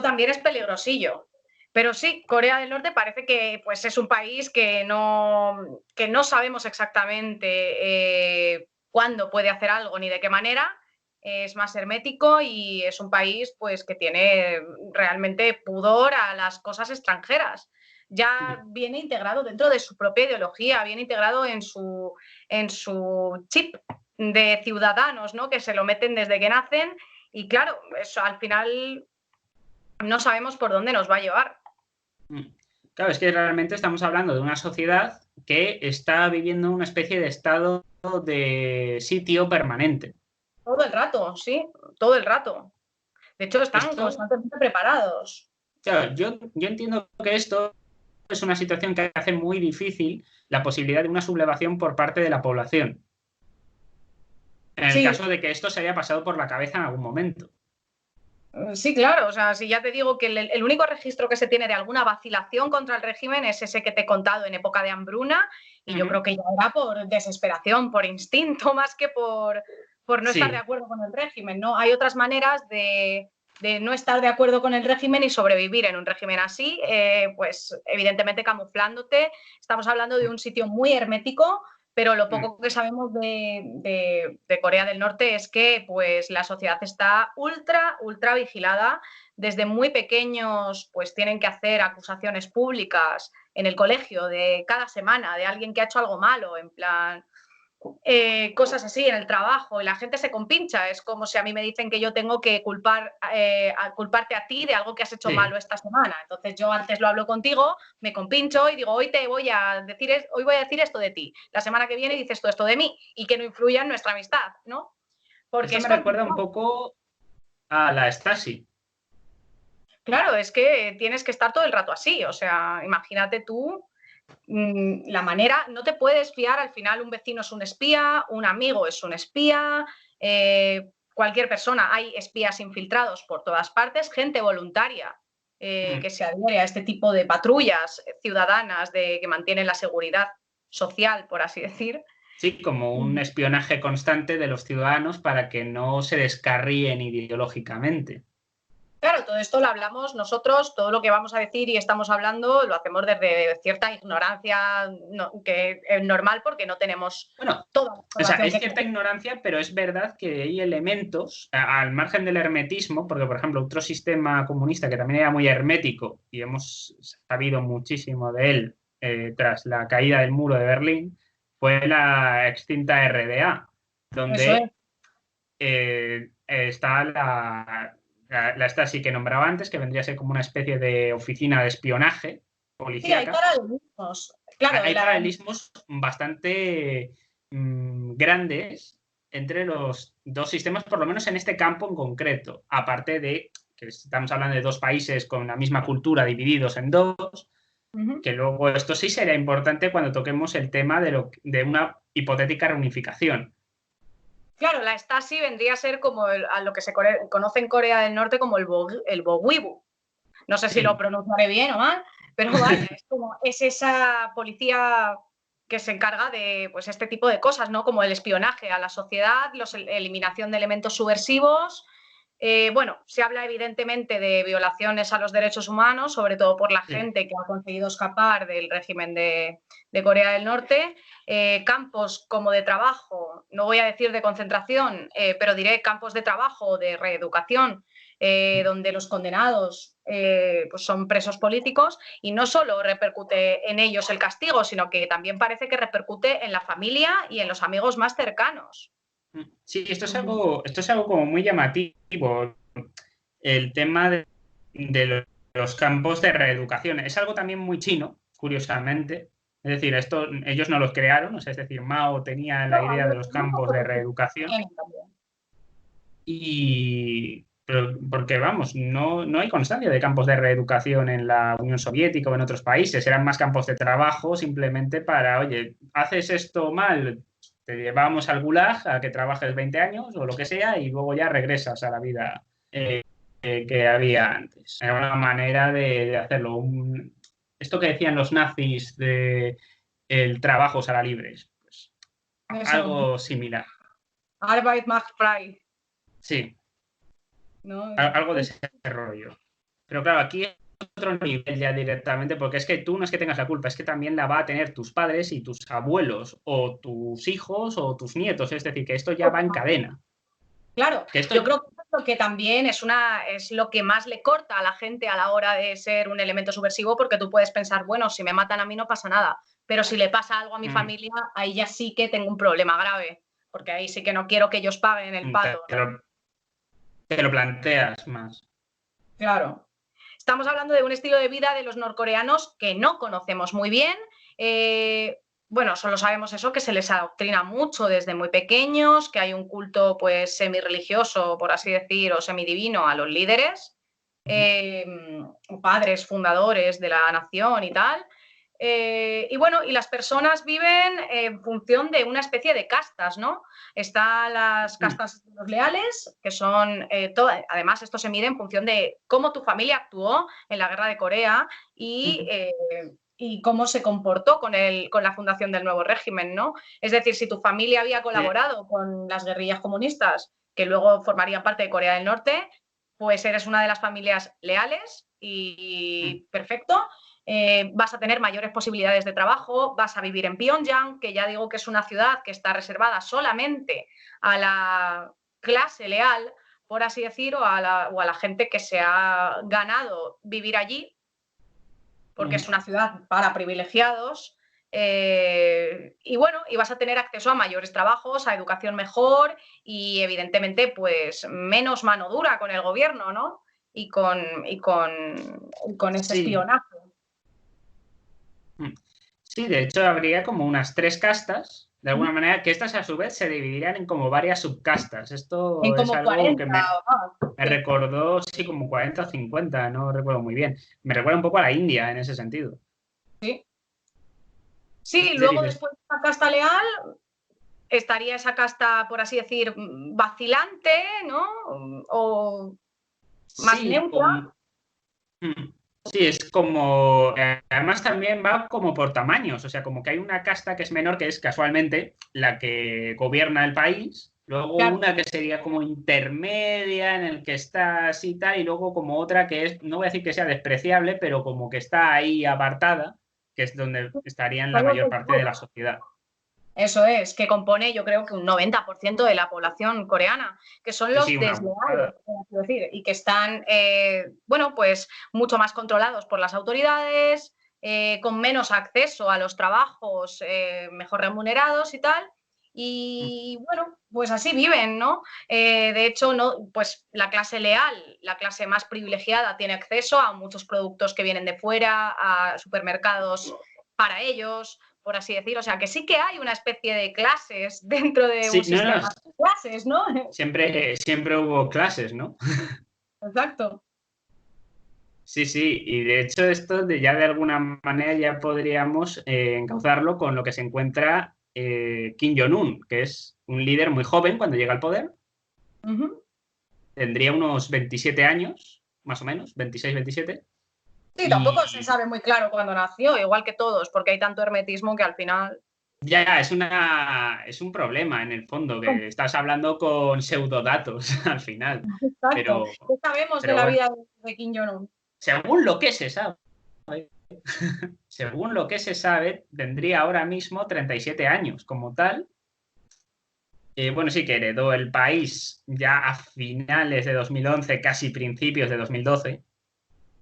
también es peligrosillo. Pero sí, Corea del Norte parece que pues, es un país que no sabemos exactamente cuándo puede hacer algo ni de qué manera. Es más hermético y es un país pues, que tiene realmente pudor a las cosas extranjeras. Ya viene integrado dentro de su propia ideología, viene integrado en su chip de ciudadanos, ¿no? Que se lo meten desde que nacen y claro, eso al final no sabemos por dónde nos va a llevar. Claro, es que realmente estamos hablando de una sociedad que está viviendo una especie de estado de sitio permanente. Todo el rato, sí, todo el rato. De hecho, están constantemente preparados. Claro, yo entiendo que esto es una situación que hace muy difícil la posibilidad de una sublevación por parte de la población. En el caso de que esto se haya pasado por la cabeza en algún momento. Sí, claro, o sea, si ya te digo que el único registro que se tiene de alguna vacilación contra el régimen es ese que te he contado en época de hambruna, y yo creo que ya era por desesperación, por instinto, más que por no estar de acuerdo con el régimen, ¿no? Hay otras maneras de no estar de acuerdo con el régimen y sobrevivir en un régimen así, pues evidentemente camuflándote. Estamos hablando de un sitio muy hermético, pero lo poco que sabemos de Corea del Norte es que pues, la sociedad está ultra vigilada. Desde muy pequeños pues, tienen que hacer acusaciones públicas en el colegio de cada semana de alguien que ha hecho algo malo, en plan... cosas así en el trabajo y la gente se compincha. Es como si a mí me dicen que yo tengo que culparte a ti de algo que has hecho malo esta semana. Entonces yo antes lo hablo contigo, me compincho y digo, hoy voy a decir esto de ti. La semana que viene dices tú esto de mí y que no influya en nuestra amistad, ¿no? Porque esto me recuerda un poco a la Stasi. Claro, es que tienes que estar todo el rato así. O sea, imagínate tú la manera, no te puedes fiar, al final un vecino es un espía, un amigo es un espía, cualquier persona, hay espías infiltrados por todas partes, gente voluntaria que se adhiere a este tipo de patrullas ciudadanas que mantienen la seguridad social, por así decir. Sí, como un espionaje constante de los ciudadanos para que no se descarríen ideológicamente. Claro, todo esto lo hablamos nosotros, todo lo que vamos a decir y estamos hablando lo hacemos desde cierta ignorancia que es normal porque no tenemos toda la información. O sea, es cierta ignorancia, pero es verdad que hay elementos, al margen del hermetismo, porque, por ejemplo, otro sistema comunista que también era muy hermético y hemos sabido muchísimo de él tras la caída del muro de Berlín, fue la extinta RDA, donde está la Stasi que nombraba antes, que vendría a ser como una especie de oficina de espionaje policíaca. Sí, hay paralelismos. Claro, hay paralelismos bastante grandes entre los dos sistemas, por lo menos en este campo en concreto. Aparte de que estamos hablando de dos países con la misma cultura divididos en dos, que luego esto sí sería importante cuando toquemos el tema de una hipotética reunificación. Claro, la Stasi vendría a ser como a lo que se conoce en Corea del Norte como el Bowibu. No sé si lo pronunciaré bien o mal, pero vaya, es esa policía que se encarga de pues, este tipo de cosas, ¿no? Como el espionaje a la sociedad, eliminación de elementos subversivos Bueno, se habla evidentemente de violaciones a los derechos humanos, sobre todo por la Sí. gente que ha conseguido escapar del régimen de Corea del Norte. Campos como de trabajo, no voy a decir de concentración, pero diré campos de trabajo, de reeducación, donde los condenados pues son presos políticos, y no solo repercute en ellos el castigo, sino que también parece que repercute en la familia y en los amigos más cercanos. Sí, esto es algo como muy llamativo, el tema de los campos de reeducación. Es algo también muy chino, curiosamente. Es decir, esto ellos no los crearon, o sea, es decir, Mao tenía la idea de los campos de reeducación porque vamos, no hay constancia de campos de reeducación en la Unión Soviética o en otros países, eran más campos de trabajo simplemente para, oye, haces esto mal, te llevamos al Gulag a que trabajes 20 años o lo que sea y luego ya regresas a la vida que había antes. Era una manera de hacerlo. Esto que decían los nazis de el trabajo será libre, pues Eso, algo similar. Arbeit macht frei. Sí, ¿No? algo de ese rollo. Pero claro, aquí es otro nivel ya directamente, porque es que tú no es que tengas la culpa, es que también la va a tener tus padres y tus abuelos, o tus hijos, o tus nietos. Es decir, que esto ya va en cadena. Claro, Que esto... yo creo que lo que también es lo que más le corta a la gente a la hora de ser un elemento subversivo, porque tú puedes pensar, bueno, si me matan a mí no pasa nada, pero si le pasa algo a mi familia, ahí ya sí que tengo un problema grave, porque ahí sí que no quiero que ellos paguen el pato, ¿no? Te lo planteas más. Claro. Estamos hablando de un estilo de vida de los norcoreanos que no conocemos muy bien. Bueno, solo sabemos eso, que se les adoctrina mucho desde muy pequeños, que hay un culto pues semi-religioso, por así decir, o semidivino a los líderes, padres fundadores de la nación y tal. Y bueno, y las personas viven en función de una especie de castas, ¿no? Están las castas de los leales, que son, además esto se mide en función de cómo tu familia actuó en la guerra de Corea y cómo se comportó con la fundación del nuevo régimen, ¿no? Es decir, si tu familia había colaborado con las guerrillas comunistas, que luego formarían parte de Corea del Norte, pues eres una de las familias leales y perfecto. Vas a tener mayores posibilidades de trabajo, vas a vivir en Pyongyang, que ya digo que es una ciudad que está reservada solamente a la clase leal, por así decir, o a la gente que se ha ganado vivir allí, porque es una ciudad para privilegiados. Y bueno, y vas a tener acceso a mayores trabajos, a educación mejor y evidentemente pues menos mano dura con el gobierno, ¿no? Y con ese espionaje. Sí, de hecho habría como unas 3 castas, de alguna manera, que estas a su vez se dividirían en como varias subcastas. Esto En es como algo 40 que me sí. recordó, sí, como 40 o 50, no recuerdo muy bien. Me recuerda un poco a la India en ese sentido. Sí. Sí, Es luego decir, después de la casta leal estaría esa casta, por así decir, vacilante, ¿no? O más sí, neutra. Sí, es como, además también va como por tamaños, o sea, como que hay una casta que es menor, que es casualmente la que gobierna el país, luego Claro. una que sería como intermedia, en el que está así tal, y luego como otra que es, no voy a decir que sea despreciable, pero como que está ahí apartada, que es donde estarían la mayor parte de la sociedad. Eso es, que compone yo creo que un 90% de la población coreana, que son Sí, sí, los una desleales, burrada. quiero decir, y que están, bueno, pues mucho más controlados por las autoridades, con menos acceso a los trabajos mejor remunerados y tal. Y bueno, pues así viven, ¿no? De hecho, no, pues la clase leal, la clase más privilegiada, tiene acceso a muchos productos que vienen de fuera, a supermercados para ellos, por así decir. O sea, que sí que hay una especie de clases dentro de Sí, un no, sistema de clases, ¿no? siempre hubo clases, ¿no? Exacto. Sí, sí, y de hecho esto ya de alguna manera ya podríamos encauzarlo con lo que se encuentra Kim Jong-un, que es un líder muy joven cuando llega al poder, tendría unos 27 años, más o menos, 26, 27, Sí, tampoco se y sabe muy claro cuándo nació, igual que todos, porque hay tanto hermetismo que al final. Ya, es un problema en el fondo, que estás hablando con pseudodatos al final. Exacto. Pero, ¿Qué sabemos de pero la bueno, vida de Kim Jong-un? según lo que se sabe, según lo que se sabe, tendría ahora mismo 37 años como tal. Bueno, sí que heredó el país ya a finales de 2011, casi principios de 2012.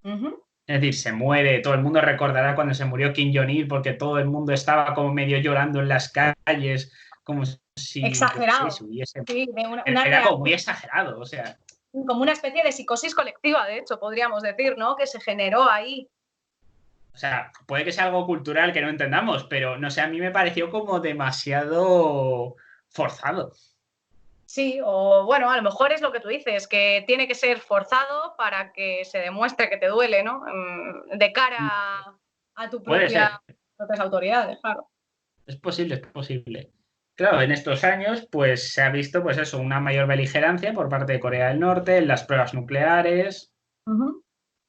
Ujú. Es decir, se muere, todo el mundo recordará cuando se murió Kim Jong-il porque todo el mundo estaba como medio llorando en las calles, como si, yo qué sé, Exagerado. si hubiese... Sí, de una Era como reacción, muy exagerado, o sea, como una especie de psicosis colectiva, de hecho, podríamos decir, ¿no? Que se generó ahí. puede que sea algo cultural que no entendamos, pero no sé, a mí me pareció como demasiado forzado. Sí, o bueno, a lo mejor es lo que tú dices, que tiene que ser forzado para que se demuestre que te duele, ¿no? De cara a tu Puede propia, ser, propias autoridades, claro. es posible, es posible. Claro, en estos años, pues se ha visto, pues eso, una mayor beligerancia por parte de Corea del Norte en las pruebas nucleares, Ujú.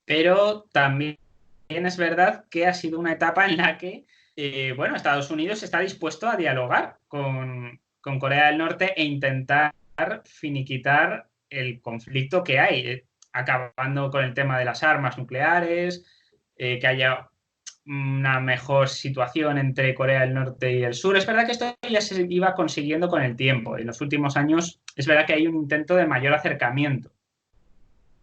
pero también es verdad que ha sido una etapa en la que, bueno, Estados Unidos está dispuesto a dialogar con Corea del Norte e intentar finiquitar el conflicto que hay, acabando con el tema de las armas nucleares, que haya una mejor situación entre Corea del Norte y el Sur. Es verdad que esto ya se iba consiguiendo con el tiempo. En los últimos años es verdad que hay un intento de mayor acercamiento.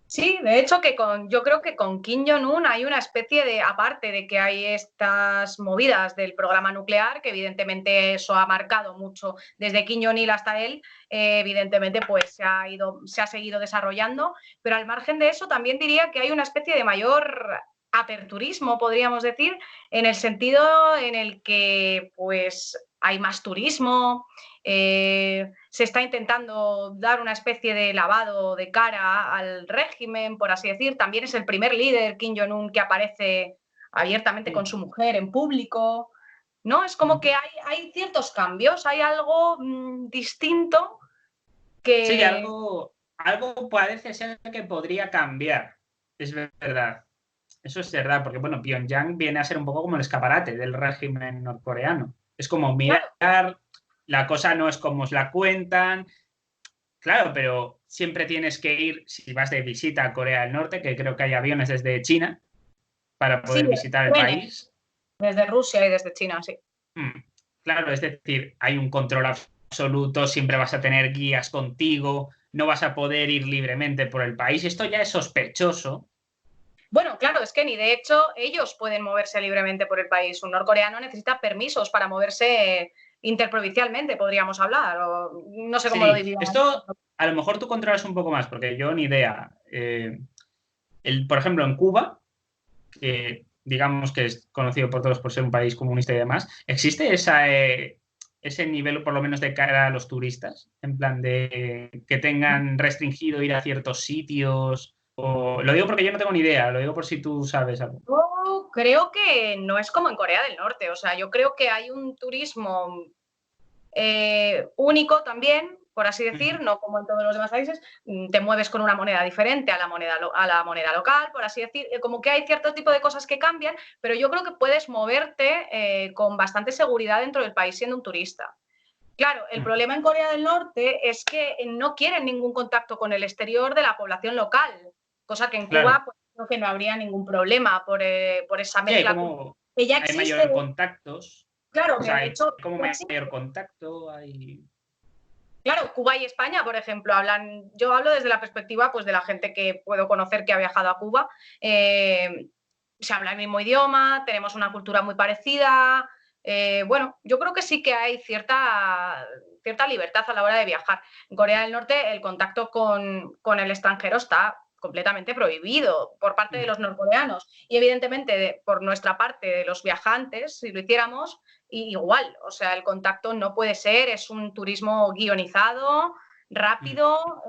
Sí, de hecho yo creo que con Kim Jong-un hay una especie de, aparte de que hay estas movidas del programa nuclear, que evidentemente eso ha marcado mucho desde Kim Jong-il hasta él, evidentemente pues se ha seguido desarrollando, pero al margen de eso también diría que hay una especie de mayor aperturismo, podríamos decir, en el sentido en el que pues hay más turismo, se está intentando dar una especie de lavado de cara al régimen, por así decir. También es el primer líder, Kim Jong-un, que aparece abiertamente con su mujer en público. ¿No? Es como que hay ciertos cambios, hay algo distinto Sí, que... algo parece ser que podría cambiar. Es verdad. Eso es verdad, porque bueno, Pyongyang viene a ser un poco como el escaparate del régimen norcoreano. Es como Claro, mirar, la cosa no es como os la cuentan. Claro, pero siempre tienes que ir, si vas de visita a Corea del Norte, que creo que hay aviones desde China para sí, poder visitar el trenes, país. desde Rusia y desde China, sí. Mm, Claro, es decir, hay un control absoluto, siempre vas a tener guías contigo, no vas a poder ir libremente por el país. Esto ya es sospechoso. Bueno, claro, es que ni de hecho ellos pueden moverse libremente por el país. Un norcoreano necesita permisos para moverse interprovincialmente, podríamos hablar, o no sé cómo lo Sí, dirían. esto a lo mejor tú controlas un poco más, porque yo ni idea. Por ejemplo, en Cuba, que digamos que es conocido por todos por ser un país comunista y demás, ¿existe ese nivel, por lo menos, de cara a los turistas? En plan de que tengan restringido ir a ciertos sitios. Lo digo porque yo no tengo ni idea, lo digo por si tú sabes algo. Yo creo que no es como en Corea del Norte, o sea, yo creo que hay un turismo único también, por así decir, no como en todos los demás países, te mueves con una moneda diferente a la moneda local, por así decir, como que hay cierto tipo de cosas que cambian, pero yo creo que puedes moverte con bastante seguridad dentro del país siendo un turista. Claro, el problema en Corea del Norte es que no quieren ningún contacto con el exterior de la población local, cosa que en Claro. Cuba pues, creo que no habría ningún problema por esa Sí, hay mezcla como que ya hay existe. mayor contactos. Claro, O que sea, de hay hecho como ya existe. mayor contacto, hay. Claro, Cuba y España, por ejemplo, yo hablo desde la perspectiva pues, de la gente que puedo conocer que ha viajado a Cuba. Se habla el mismo idioma, tenemos una cultura muy parecida. Bueno, yo creo que sí que hay cierta libertad a la hora de viajar. En Corea del Norte el contacto con el extranjero está completamente prohibido por parte de los norcoreanos y evidentemente por nuestra parte de los viajantes, si lo hiciéramos, y igual, o sea, el contacto no puede ser, es un turismo guionizado, rápido,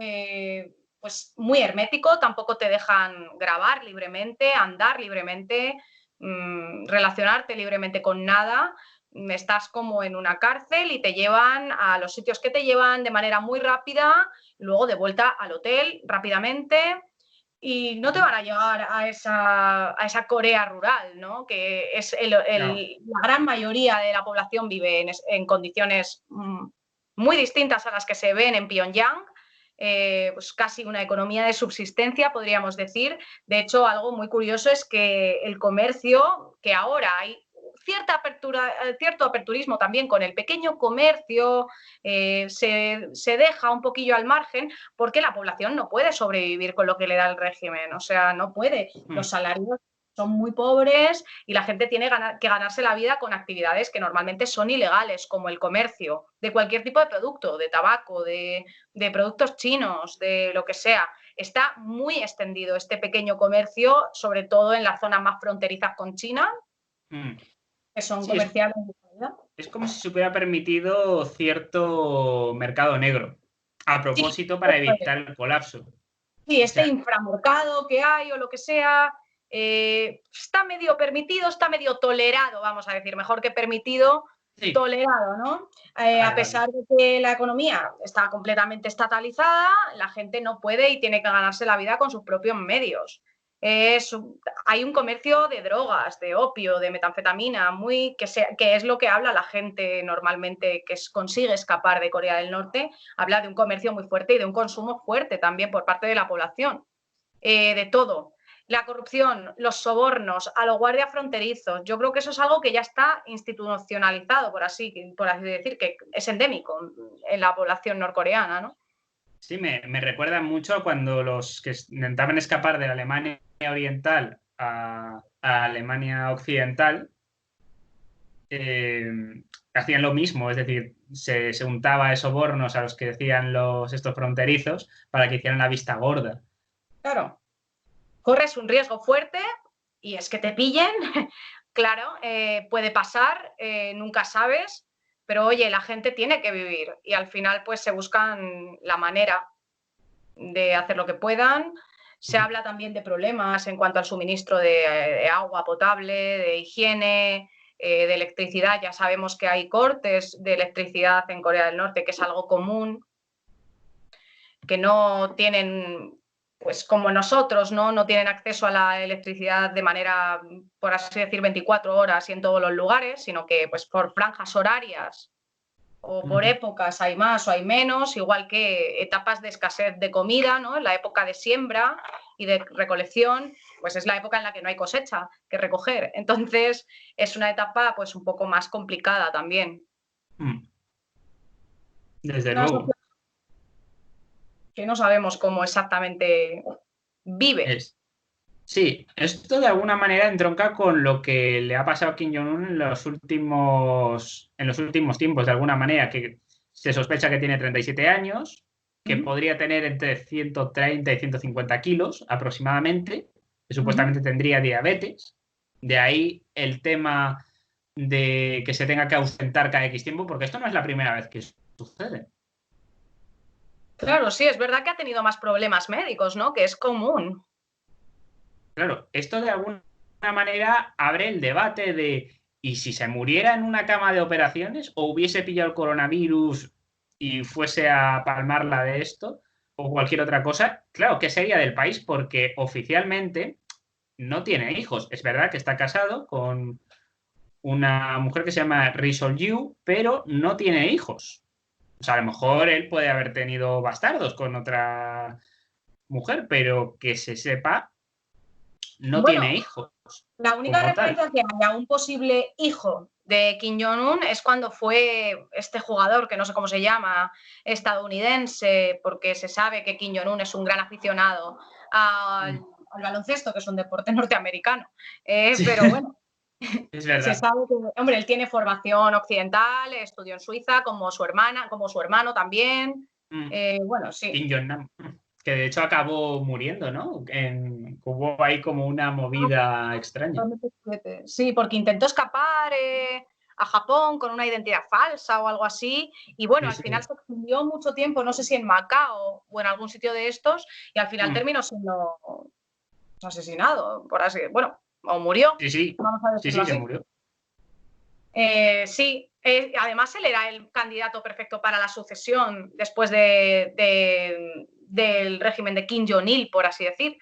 pues muy hermético, tampoco te dejan grabar libremente, andar libremente, relacionarte libremente con nada, estás como en una cárcel y te llevan a los sitios que te llevan de manera muy rápida, luego de vuelta al hotel rápidamente. y no te van a llevar a esa Corea rural, ¿no? Que es la gran mayoría de la población vive en condiciones muy distintas a las que se ven en Pyongyang. Pues casi una economía de subsistencia, podríamos decir. De hecho, algo muy curioso es que el comercio, que ahora hay cierto aperturismo también con el pequeño comercio, se deja un poquillo al margen porque la población no puede sobrevivir con lo que le da el régimen, o sea, no puede. Los salarios son muy pobres y la gente tiene que ganarse la vida con actividades que normalmente son ilegales, como el comercio, de cualquier tipo de producto, de tabaco, de productos chinos, de lo que sea. Está muy extendido este pequeño comercio, sobre todo en las zonas más fronterizas con China, que son comerciales de calidad. Es como si se hubiera permitido cierto mercado negro, a propósito para evitar el colapso. Sí, inframercado que hay o lo que sea, está medio permitido, está medio tolerado, vamos a decir, mejor que permitido, sí. Tolerado, ¿no? A pesar de que la economía está completamente estatalizada, la gente no puede y tiene que ganarse la vida con sus propios medios. Hay un comercio de drogas, de opio, de metanfetamina, que es lo que habla la gente normalmente que consigue escapar de Corea del Norte. Habla de un comercio muy fuerte y de un consumo fuerte también por parte de la población. De todo. La corrupción, los sobornos, a los guardias fronterizos. Yo creo que eso es algo que ya está institucionalizado, por así decir, que es endémico en la población norcoreana, ¿no? Sí, me recuerda mucho a cuando los que intentaban escapar de la Alemania oriental a Alemania occidental hacían lo mismo, es decir, se untaba de sobornos a los que decían estos fronterizos para que hicieran la vista gorda. Claro, corres un riesgo fuerte y es que te pillen, claro, puede pasar, nunca sabes, pero oye, la gente tiene que vivir y al final pues se buscan la manera de hacer lo que puedan. Se habla también de problemas en cuanto al suministro de agua potable, de higiene, de electricidad. Ya sabemos que hay cortes de electricidad en Corea del Norte, que es algo común, que no tienen, pues como nosotros, no tienen acceso a la electricidad de manera, por así decir, 24 horas y en todos los lugares, sino que pues por franjas horarias o por épocas hay más o hay menos, igual que etapas de escasez de comida, ¿no? En la época de siembra y de recolección, pues es la época en la que no hay cosecha que recoger. Entonces, es una etapa pues un poco más complicada también. Desde luego. Que no sabemos cómo exactamente vive. Sí, esto de alguna manera entronca con lo que le ha pasado a Kim Jong-un en los últimos tiempos, de alguna manera, que se sospecha que tiene 37 años, que podría tener entre 130 y 150 kilos aproximadamente, que supuestamente tendría diabetes. De ahí el tema de que se tenga que ausentar cada X tiempo, porque esto no es la primera vez que sucede. Claro, sí, es verdad que ha tenido más problemas médicos, ¿no? Que es común. Claro, esto de alguna manera abre el debate de ¿y si se muriera en una cama de operaciones o hubiese pillado el coronavirus y fuese a palmarla de esto o cualquier otra cosa? Claro, ¿qué sería del país? Porque oficialmente no tiene hijos. Es verdad que está casado con una mujer que se llama Ri Sol-yu, pero no tiene hijos. O sea, a lo mejor él puede haber tenido bastardos con otra mujer, pero que se sepa, no tiene hijos. La única referencia que hay a un posible hijo de Kim Jong-un es cuando fue este jugador, que no sé cómo se llama, estadounidense, porque se sabe que Kim Jong-un es un gran aficionado al baloncesto, que es un deporte norteamericano. Sí. Pero bueno, es verdad. Se sabe que, hombre, él tiene formación occidental, estudió en Suiza, como su hermana, como su hermano también. Bueno, sí. Kim Jong-nam, que de hecho acabó muriendo, ¿no? Hubo ahí como una movida extraña. Sí, porque intentó escapar a Japón con una identidad falsa o algo así, y bueno, al final se exilió mucho tiempo, no sé si en Macao o en algún sitio de estos, y al final terminó siendo asesinado, por así decirlo. Bueno, o murió. Sí, vamos a decirlo así. Se murió. Sí, además él era el candidato perfecto para la sucesión después del régimen de Kim Jong-il, por así decir,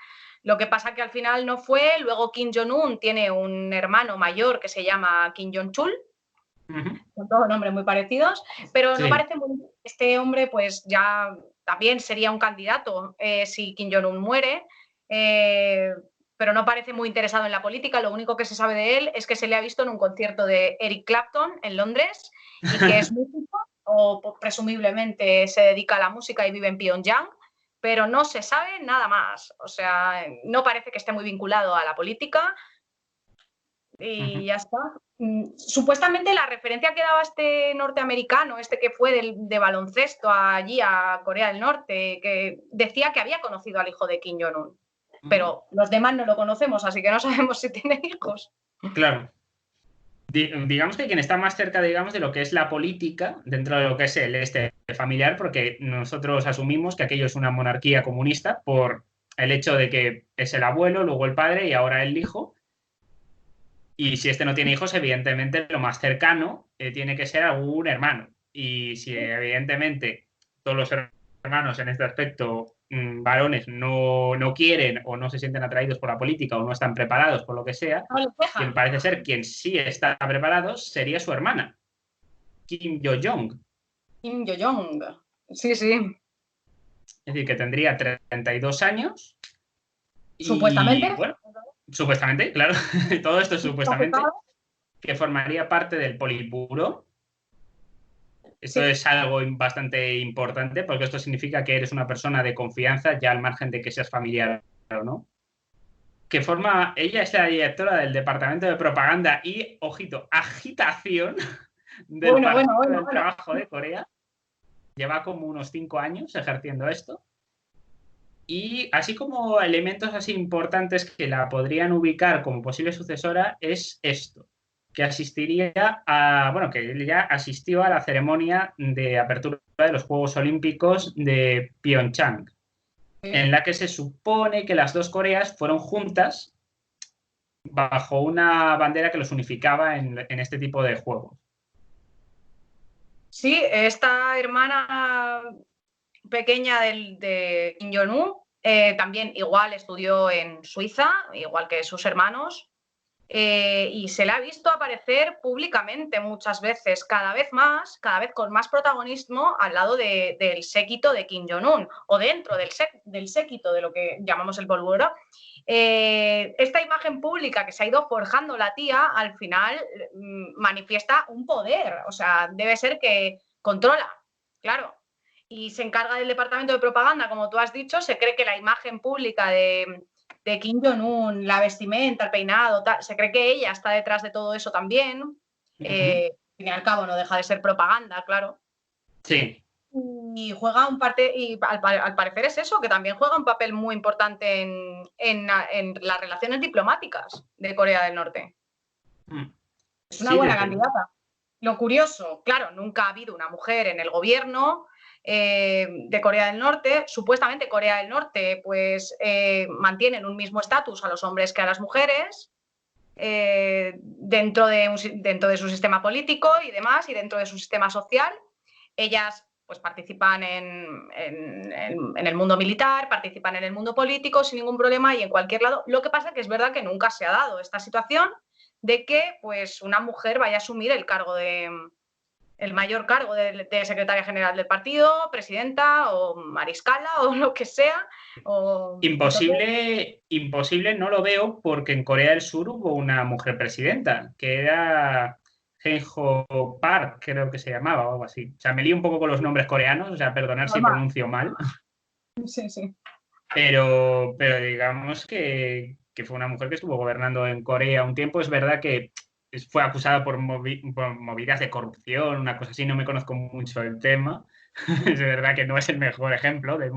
Lo que pasa que al final no fue. Luego Kim Jong-un tiene un hermano mayor que se llama Kim Jong-chul, con todos nombres muy parecidos, pero no parece muy... Este hombre pues ya también sería un candidato si Kim Jong-un muere, pero no parece muy interesado en la política. Lo único que se sabe de él es que se le ha visto en un concierto de Eric Clapton en Londres y que es músico o presumiblemente se dedica a la música y vive en Pyongyang, pero no se sabe nada más. O sea, no parece que esté muy vinculado a la política y ya está. Supuestamente la referencia que daba este norteamericano, este que fue de baloncesto allí a Corea del Norte, que decía que había conocido al hijo de Kim Jong-un. Pero los demás no lo conocemos, así que no sabemos si tiene hijos. Claro. Digamos que quien está más cerca, digamos, de lo que es la política, dentro de lo que es el familiar, porque nosotros asumimos que aquello es una monarquía comunista por el hecho de que es el abuelo, luego el padre y ahora el hijo. Y si este no tiene hijos, evidentemente lo más cercano tiene que ser algún hermano. Y si evidentemente todos los hermanos en este aspecto, varones, no quieren o no se sienten atraídos por la política o no están preparados por lo que sea, quien parece ser quien sí está preparado sería su hermana, Kim Yo-jong. Kim Yo-jong, sí, sí. Es decir, que tendría 32 años. Supuestamente. Y, bueno, supuestamente, claro, todo esto es supuestamente, que formaría parte del Politburo. Esto es algo bastante importante porque esto significa que eres una persona de confianza ya al margen de que seas familiar o no. Que forma, ella es la directora del Departamento de Propaganda y, ojito, agitación del Partido del Trabajo de Corea. Lleva como unos 5 años ejerciendo esto. Y así como elementos así importantes que la podrían ubicar como posible sucesora es esto, que asistiría a, bueno, que él ya asistió a la ceremonia de apertura de los Juegos Olímpicos de Pyeongchang, en la que se supone que las dos Coreas fueron juntas bajo una bandera que los unificaba en este tipo de juegos. Sí, esta hermana pequeña de Kim Jong-un también igual estudió en Suiza, igual que sus hermanos, y se le ha visto aparecer públicamente muchas veces, cada vez con más protagonismo al lado del séquito de Kim Jong-un o dentro del séquito de lo que llamamos el polvoro. Esta imagen pública que se ha ido forjando la tía al final manifiesta un poder, o sea, debe ser que controla, claro. Y se encarga del departamento de propaganda, como tú has dicho, se cree que la imagen pública de Kim Jong-un, la vestimenta, el peinado, tal, se cree que ella está detrás de todo eso también. Al fin y al cabo no deja de ser propaganda, claro. Sí. Y juega y al parecer es eso, que también juega un papel muy importante en las relaciones diplomáticas de Corea del Norte. Es una buena candidata. Lo curioso, claro, nunca ha habido una mujer en el gobierno de Corea del Norte. Supuestamente Corea del Norte pues mantienen un mismo estatus a los hombres que a las mujeres dentro de su sistema político y demás, y dentro de su sistema social. Ellas pues participan en el mundo militar, participan en el mundo político sin ningún problema y en cualquier lado. Lo que pasa que es verdad que nunca se ha dado esta situación de que pues una mujer vaya a asumir el mayor cargo de secretaria general del partido, presidenta o mariscala o lo que sea. Imposible no lo veo porque en Corea del Sur hubo una mujer presidenta, que era Hae-ho Park, creo que se llamaba o algo así. O sea, me lío un poco con los nombres coreanos, o sea, perdonad si pronuncio mal. Sí, sí. Pero digamos que fue una mujer que estuvo gobernando en Corea un tiempo. Es verdad que fue acusada por movidas de corrupción, una cosa así, no me conozco mucho el tema. Es verdad que no es el mejor ejemplo de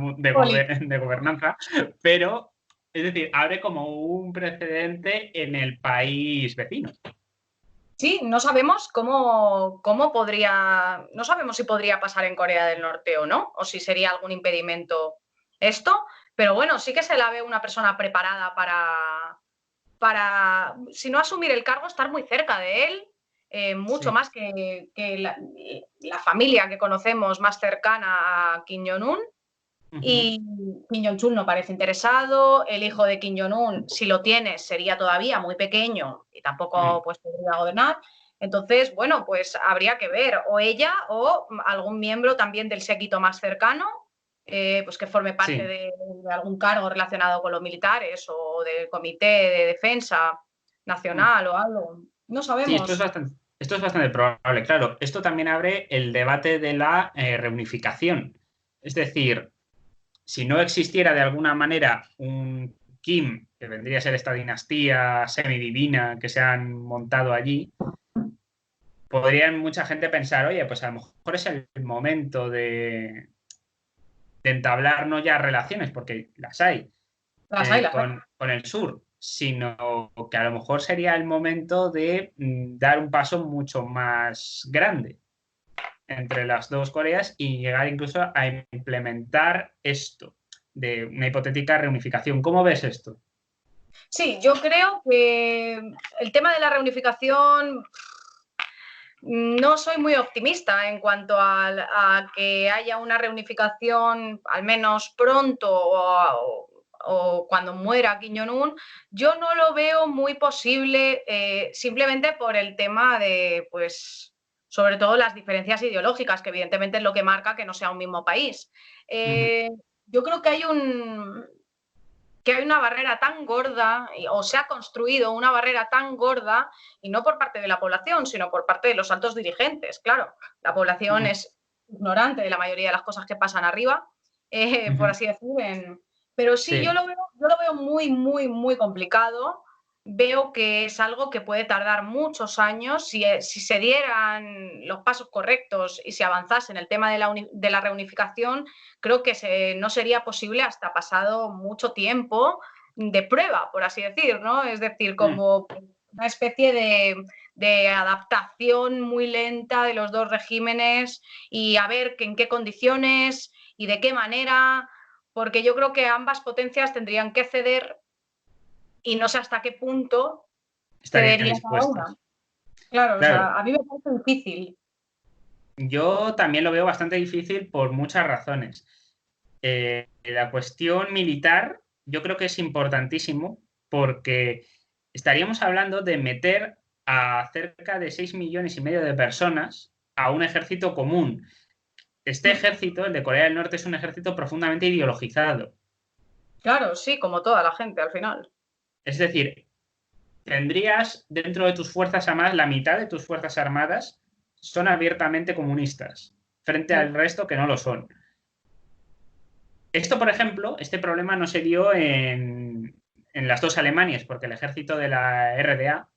gobernanza, pero, es decir, abre como un precedente en el país vecino. Sí, no sabemos cómo podría, no sabemos si podría pasar en Corea del Norte o no, o si sería algún impedimento esto, pero bueno, sí que se la ve una persona preparada para, si no asumir el cargo, estar muy cerca de él, mucho más que la familia que conocemos más cercana a Kim Jong-un. Ujú. Y Kim Jong-chul no parece interesado, el hijo de Kim Jong-un, si lo tiene, sería todavía muy pequeño y tampoco Mm. pues, podría gobernar. Entonces, bueno, pues habría que ver, o ella o algún miembro también del séquito más cercano, pues que forme parte Sí, de algún cargo relacionado con los militares o del Comité de Defensa mm. Nacional o algo. No Sí, sabemos. esto es bastante probable, claro. Esto también abre el debate de la reunificación. Es decir, si no existiera de alguna manera un Kim, que vendría a ser esta dinastía semidivina que se han montado allí, podrían mucha gente pensar, oye, pues a lo mejor es el momento de entablar no ya relaciones, porque las hay, Las hay, las hay. con el sur, sino que a lo mejor sería el momento de dar un paso mucho más grande entre las dos Coreas y llegar incluso a implementar esto de una hipotética reunificación. ¿Cómo ves esto? Sí, yo creo que el tema de la reunificación no soy muy optimista en cuanto a que haya una reunificación, al menos pronto o cuando muera Kim Jong-un. Yo no lo veo muy posible, simplemente por el tema de, pues, sobre todo las diferencias ideológicas, que evidentemente es lo que marca que no sea un mismo país. Ujú. Eh, yo creo que hay una barrera tan gorda, o se ha construido una barrera tan gorda, y no por parte de la población, sino por parte de los altos dirigentes. Claro, la población Ujú. es ignorante de la mayoría de las cosas que pasan arriba, por Ujú. así decir. Pero sí, Sí, yo lo veo muy, muy, muy complicado. Veo que es algo que puede tardar muchos años si se dieran los pasos correctos y se avanzase en el tema de la reunificación. Creo que no sería posible hasta pasado mucho tiempo de prueba, por así decir, ¿no? Es decir, mm, como una especie de adaptación muy lenta de los dos regímenes y a ver en qué condiciones y de qué manera, porque yo creo que ambas potencias tendrían que ceder y no sé hasta qué punto estarían cedería cada una. dispuestas. Claro, o Claro, sea, a mí me parece difícil. yo también lo veo bastante difícil por muchas razones. La cuestión militar yo creo que es importantísimo porque estaríamos hablando de meter a cerca de 6,5 millones de personas a un ejército común. Este ejército, el de Corea del Norte, es un ejército profundamente ideologizado. Claro, sí, como toda la gente al final. Es decir, tendrías dentro de tus fuerzas armadas, la mitad de tus fuerzas armadas son abiertamente comunistas, frente al resto que no lo son. Esto, por ejemplo, este problema no se dio en las dos Alemanias, porque el ejército de la RDA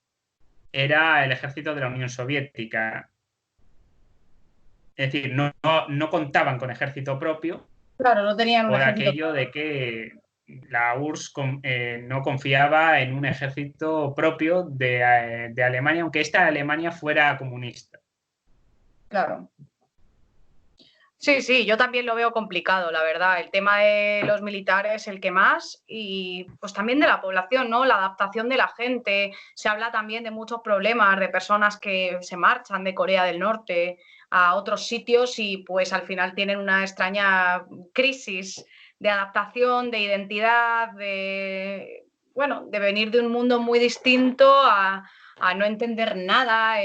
era el ejército de la Unión Soviética. Es decir, no contaban con ejército propio Claro, no tenían un por ejército. aquello de que la URSS no confiaba en un ejército propio de Alemania, aunque esta Alemania fuera comunista. Claro. Sí, sí, yo también lo veo complicado, la verdad. El tema de los militares, el que más, y pues también de la población, ¿no? La adaptación de la gente. Se habla también de muchos problemas de personas que se marchan de Corea del Norte a otros sitios y pues al final tienen una extraña crisis de adaptación, de identidad, bueno, de venir de un mundo muy distinto a no entender nada,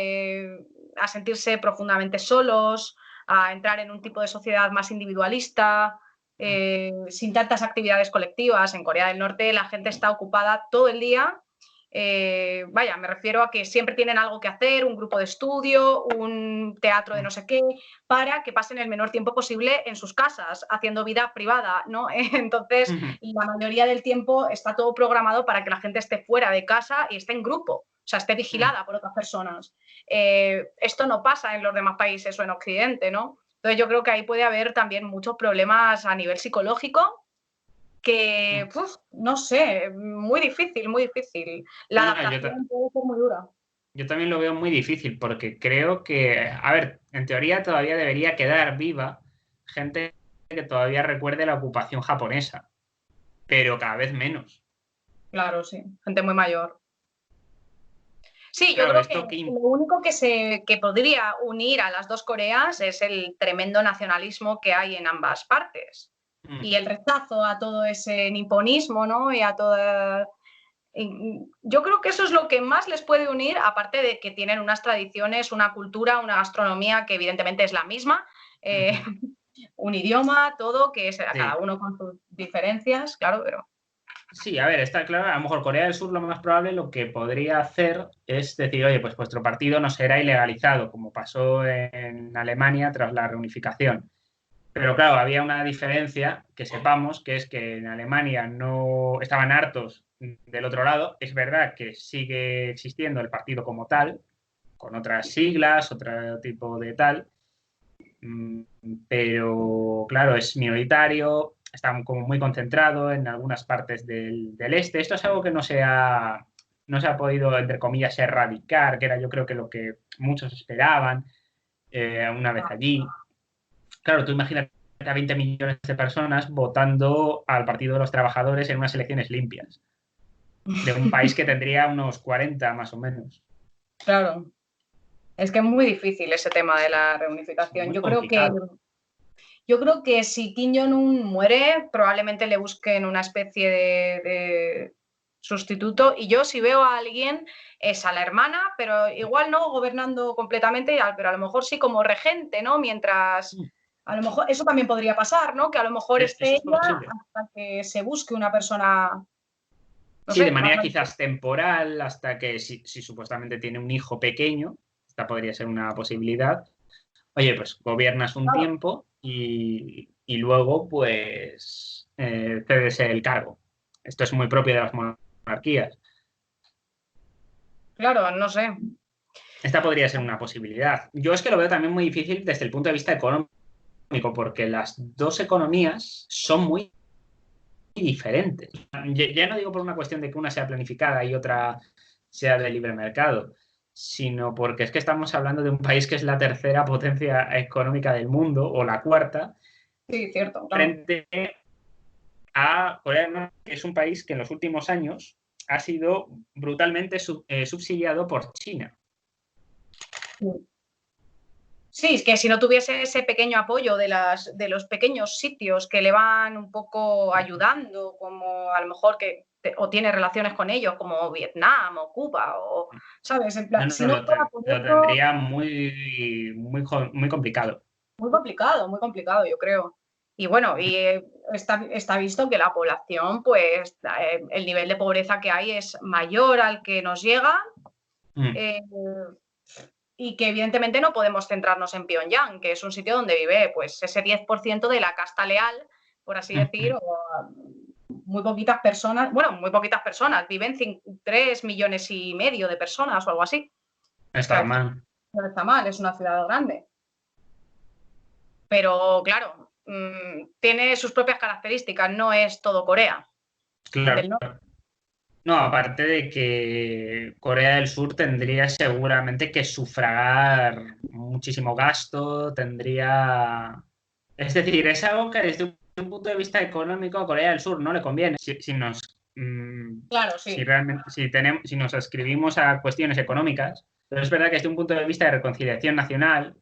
a sentirse profundamente solos, a entrar en un tipo de sociedad más individualista, sin tantas actividades colectivas. En Corea del Norte la gente está ocupada todo el día. Vaya, me refiero a que siempre tienen algo que hacer, un grupo de estudio, un teatro de no sé qué, para que pasen el menor tiempo posible en sus casas, haciendo vida privada, ¿no? Entonces, la mayoría del tiempo está todo programado para que la gente esté fuera de casa y esté en grupo, o sea, esté vigilada por otras personas. Esto no pasa en los demás países o en Occidente, ¿no? Entonces yo creo que ahí puede haber también muchos problemas a nivel psicológico que, no sé, muy difícil, muy difícil. La No, adaptación puede ser muy dura. yo también lo veo muy difícil porque creo que, a ver, en teoría todavía debería quedar viva gente que todavía recuerde la ocupación japonesa, pero cada vez menos. Claro, sí, gente muy mayor. Sí, yo Claro, creo que esto que... lo único que podría unir a las dos Coreas es el tremendo nacionalismo que hay en ambas partes. y el rechazo a todo ese niponismo, ¿no? Y a toda... Yo creo que eso es lo que más les puede unir, aparte de que tienen unas tradiciones, una cultura, una gastronomía que evidentemente es la misma, un idioma, todo, que es cada uno con sus diferencias, claro, pero... Sí, a ver, está claro, a lo mejor Corea del Sur lo más probable lo que podría hacer es decir, oye, pues vuestro partido no será ilegalizado, como pasó en Alemania tras la reunificación. Pero claro, había una diferencia que sepamos, que es que en Alemania no estaban hartos del otro lado. Es verdad que sigue existiendo el partido como tal, con otras siglas, otro tipo de tal, pero claro, es minoritario, está como muy concentrado en algunas partes del este. Esto es algo que no se ha podido, entre comillas, erradicar, que era yo creo que lo que muchos esperaban una vez allí. Claro, tú imaginas a 20 millones de personas votando al Partido de los Trabajadores en unas elecciones limpias, de un país que tendría unos 40 más o menos. Claro. Es que es muy difícil ese tema de la reunificación. Yo creo que si Kim Jong-un muere, probablemente le busquen una especie de sustituto. Y yo, si veo a alguien, es a la hermana, pero igual no gobernando completamente, pero a lo mejor sí como regente, ¿no? Mientras... A lo mejor eso también podría pasar, ¿no? Que a lo mejor esté ella hasta que se busque una persona... No sí, sé, de manera quizás temporal, hasta que si supuestamente tiene un hijo pequeño, esta podría ser una posibilidad. Oye, pues gobiernas un tiempo y luego pues cedes el cargo. Esto es muy propio de las monarquías. Claro, no sé. Esta podría ser una posibilidad. Yo es que lo veo también muy difícil desde el punto de vista económico, porque las dos economías son muy diferentes. Ya no digo por una cuestión de que una sea planificada y otra sea de libre mercado, sino porque es que estamos hablando de un país que es la tercera potencia económica del mundo, o la cuarta, sí, cierto, claro, frente a Corea del Norte, que es un país que en los últimos años ha sido brutalmente subsidiado por China. Sí, es que si no tuviese ese pequeño apoyo de los pequeños sitios que le van un poco ayudando, como a lo mejor o tiene relaciones con ellos, como Vietnam o Cuba, o, ¿sabes? En plan, si no fuera por lo tendría muy complicado. Muy complicado, yo creo. Y bueno, y está visto que la población, pues el nivel de pobreza que hay es mayor al que nos llega. Y que evidentemente no podemos centrarnos en Pyongyang, que es un sitio donde vive pues ese 10% de la casta leal, por así decir, o muy poquitas personas, viven 3,5 millones de personas o algo así. Está mal. No está mal, es una ciudad grande. Pero claro, tiene sus propias características, no es todo Corea del Norte. No, aparte de que Corea del Sur tendría seguramente que sufragar muchísimo gasto, tendría... Es decir, es algo que desde un punto de vista económico a Corea del Sur no le conviene. Si nos... Claro, sí. Si nos ascribimos a cuestiones económicas, pero es verdad que desde un punto de vista de reconciliación nacional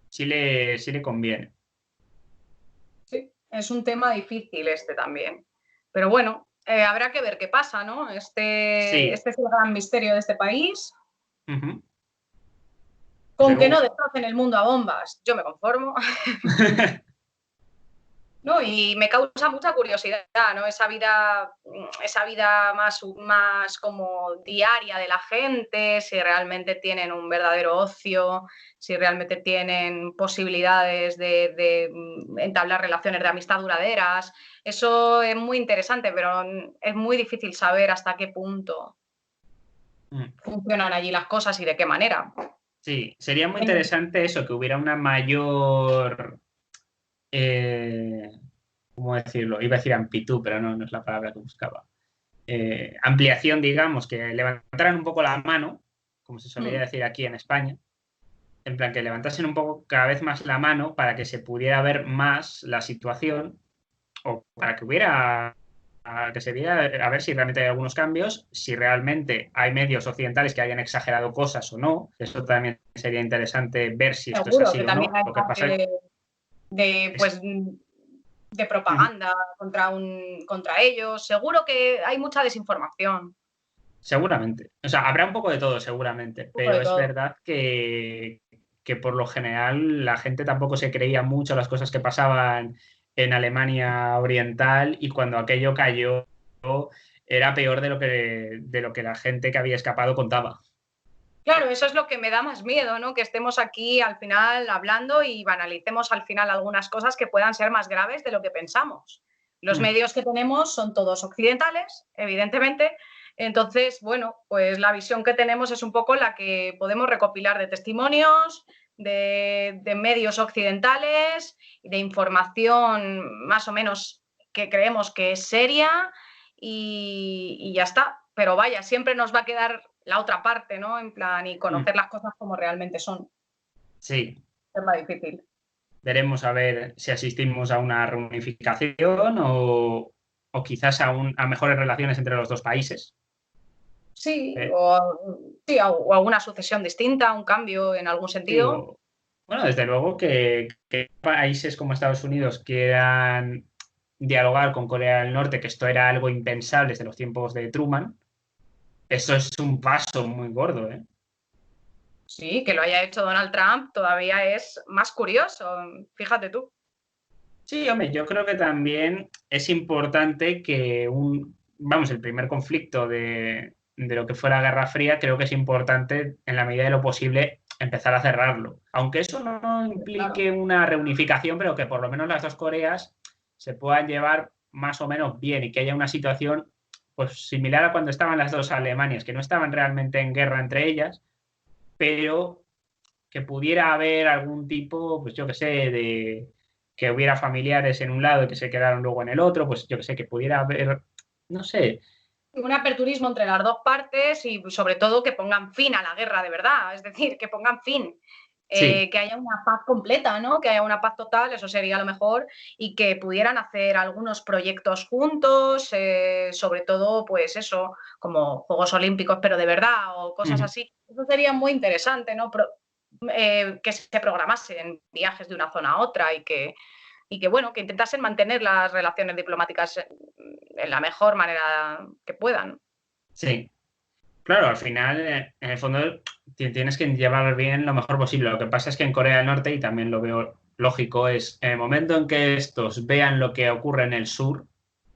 sí le conviene. Sí, es un tema difícil este también. Pero bueno, habrá que ver qué pasa, ¿no? Este es el gran misterio de este país. Con que no destrocen el mundo a bombas, yo me conformo. ¿No? Y me causa mucha curiosidad, ¿no? Esa vida más como diaria de la gente, si realmente tienen un verdadero ocio, si realmente tienen posibilidades de entablar relaciones de amistad duraderas. Eso es muy interesante, pero es muy difícil saber hasta qué punto funcionan allí las cosas y de qué manera. Sí, sería muy interesante eso, que hubiera una mayor... ¿cómo decirlo? Iba a decir amplitud, pero no es la palabra que buscaba. Ampliación, digamos, que levantaran un poco la mano, como se solía decir aquí en España, en plan que levantasen un poco cada vez más la mano para que se pudiera ver más la situación, o para que hubiera, que se viera a ver si realmente hay algunos cambios, si realmente hay medios occidentales que hayan exagerado cosas o no. Eso también sería interesante ver si esto es así o no. Lo que pasa de propaganda contra ellos. Seguro que hay mucha desinformación. Seguramente. O sea, habrá un poco de todo, seguramente. Pero es verdad que por lo general la gente tampoco se creía mucho las cosas que pasaban en Alemania Oriental, y cuando aquello cayó era peor de lo que la gente que había escapado contaba. Claro, eso es lo que me da más miedo, ¿no? Que estemos aquí al final hablando y banalicemos al final algunas cosas que puedan ser más graves de lo que pensamos. Los medios que tenemos son todos occidentales, evidentemente. Entonces, bueno, pues la visión que tenemos es un poco la que podemos recopilar de testimonios, de medios occidentales, de información más o menos que creemos que es seria y ya está. Pero vaya, siempre nos va a quedar la otra parte, ¿no? En plan, y conocer las cosas como realmente son. Sí. Es más difícil. Veremos a ver si asistimos a una reunificación o quizás a mejores relaciones entre los dos países. Sí, o alguna sucesión distinta, un cambio en algún sentido. Sí, bueno, desde luego que países como Estados Unidos quieran dialogar con Corea del Norte, que esto era algo impensable desde los tiempos de Truman, eso es un paso muy gordo, ¿eh? Sí, que lo haya hecho Donald Trump todavía es más curioso, fíjate tú. Sí, hombre, yo creo que también es importante que el primer conflicto de lo que fue la Guerra Fría, creo que es importante, en la medida de lo posible, empezar a cerrarlo. Aunque eso no implique una reunificación, pero que por lo menos las dos Coreas se puedan llevar más o menos bien y que haya una situación pues similar a cuando estaban las dos Alemanias, que no estaban realmente en guerra entre ellas, pero que pudiera haber algún tipo, pues yo que sé, de que hubiera familiares en un lado y que se quedaron luego en el otro, pues yo que sé, que pudiera haber, no sé. Un aperturismo entre las dos partes y sobre todo que pongan fin a la guerra de verdad, es decir, que pongan fin. Sí. Que haya una paz completa, ¿no? Que haya una paz total, eso sería lo mejor, y que pudieran hacer algunos proyectos juntos, sobre todo, pues eso, como Juegos Olímpicos, pero de verdad, o cosas así. Eso sería muy interesante, ¿no? Que se programasen viajes de una zona a otra y que, bueno, que intentasen mantener las relaciones diplomáticas en la mejor manera que puedan. Sí. Claro, al final, en el fondo, tienes que llevar bien lo mejor posible. Lo que pasa es que en Corea del Norte, y también lo veo lógico, es en el momento en que estos vean lo que ocurre en el sur.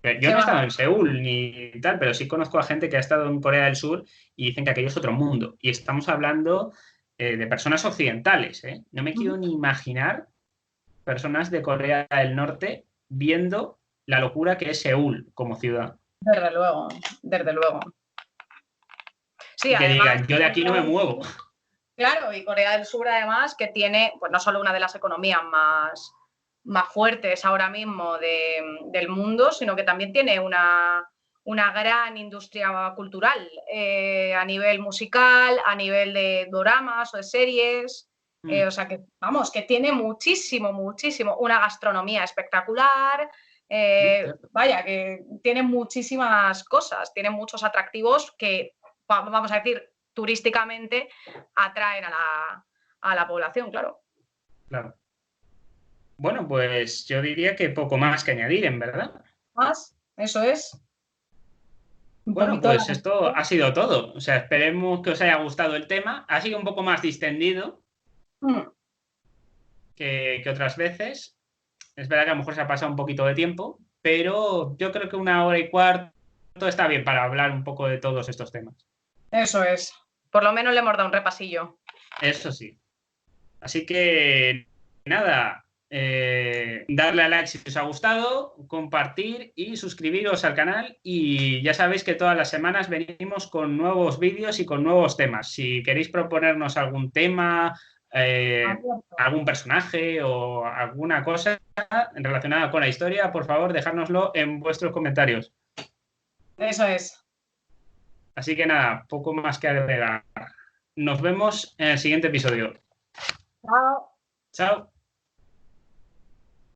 Yo no he estado en Seúl ni tal, pero sí conozco a gente que ha estado en Corea del Sur y dicen que aquello es otro mundo. Y estamos hablando de personas occidentales, ¿eh? No me quiero ni imaginar personas de Corea del Norte viendo la locura que es Seúl como ciudad. Desde luego, desde luego. Sí, Y que además, digan, yo de aquí no me muevo. Claro, y Corea del Sur además que tiene, pues no solo una de las economías más fuertes ahora mismo del mundo, sino que también tiene una gran industria cultural a nivel musical, a nivel de doramas o de series. O sea que, vamos, que tiene muchísimo, muchísimo, una gastronomía espectacular. Vaya, que tiene muchísimas cosas, tiene muchos atractivos que, vamos a decir, turísticamente atraen a la población, claro. Claro. Bueno, pues yo diría que poco más que añadir, en verdad. Más, eso es. Un Bueno, poquito la pues esto ha sido todo. O sea, esperemos que os haya gustado el tema. Ha sido un poco más distendido que otras veces. Es verdad que a lo mejor se ha pasado un poquito de tiempo, pero yo creo que 1 hora y cuarto está bien para hablar un poco de todos estos temas. Eso es. Por lo menos le hemos dado un repasillo. Eso sí. Así que, nada, darle a like si os ha gustado, compartir y suscribiros al canal. Y ya sabéis que todas las semanas venimos con nuevos vídeos y con nuevos temas. Si queréis proponernos algún tema, algún personaje o alguna cosa relacionada con la historia, por favor, dejárnoslo en vuestros comentarios. Eso es. Así que nada, poco más que agregar. Nos vemos en el siguiente episodio. Chao. Chao.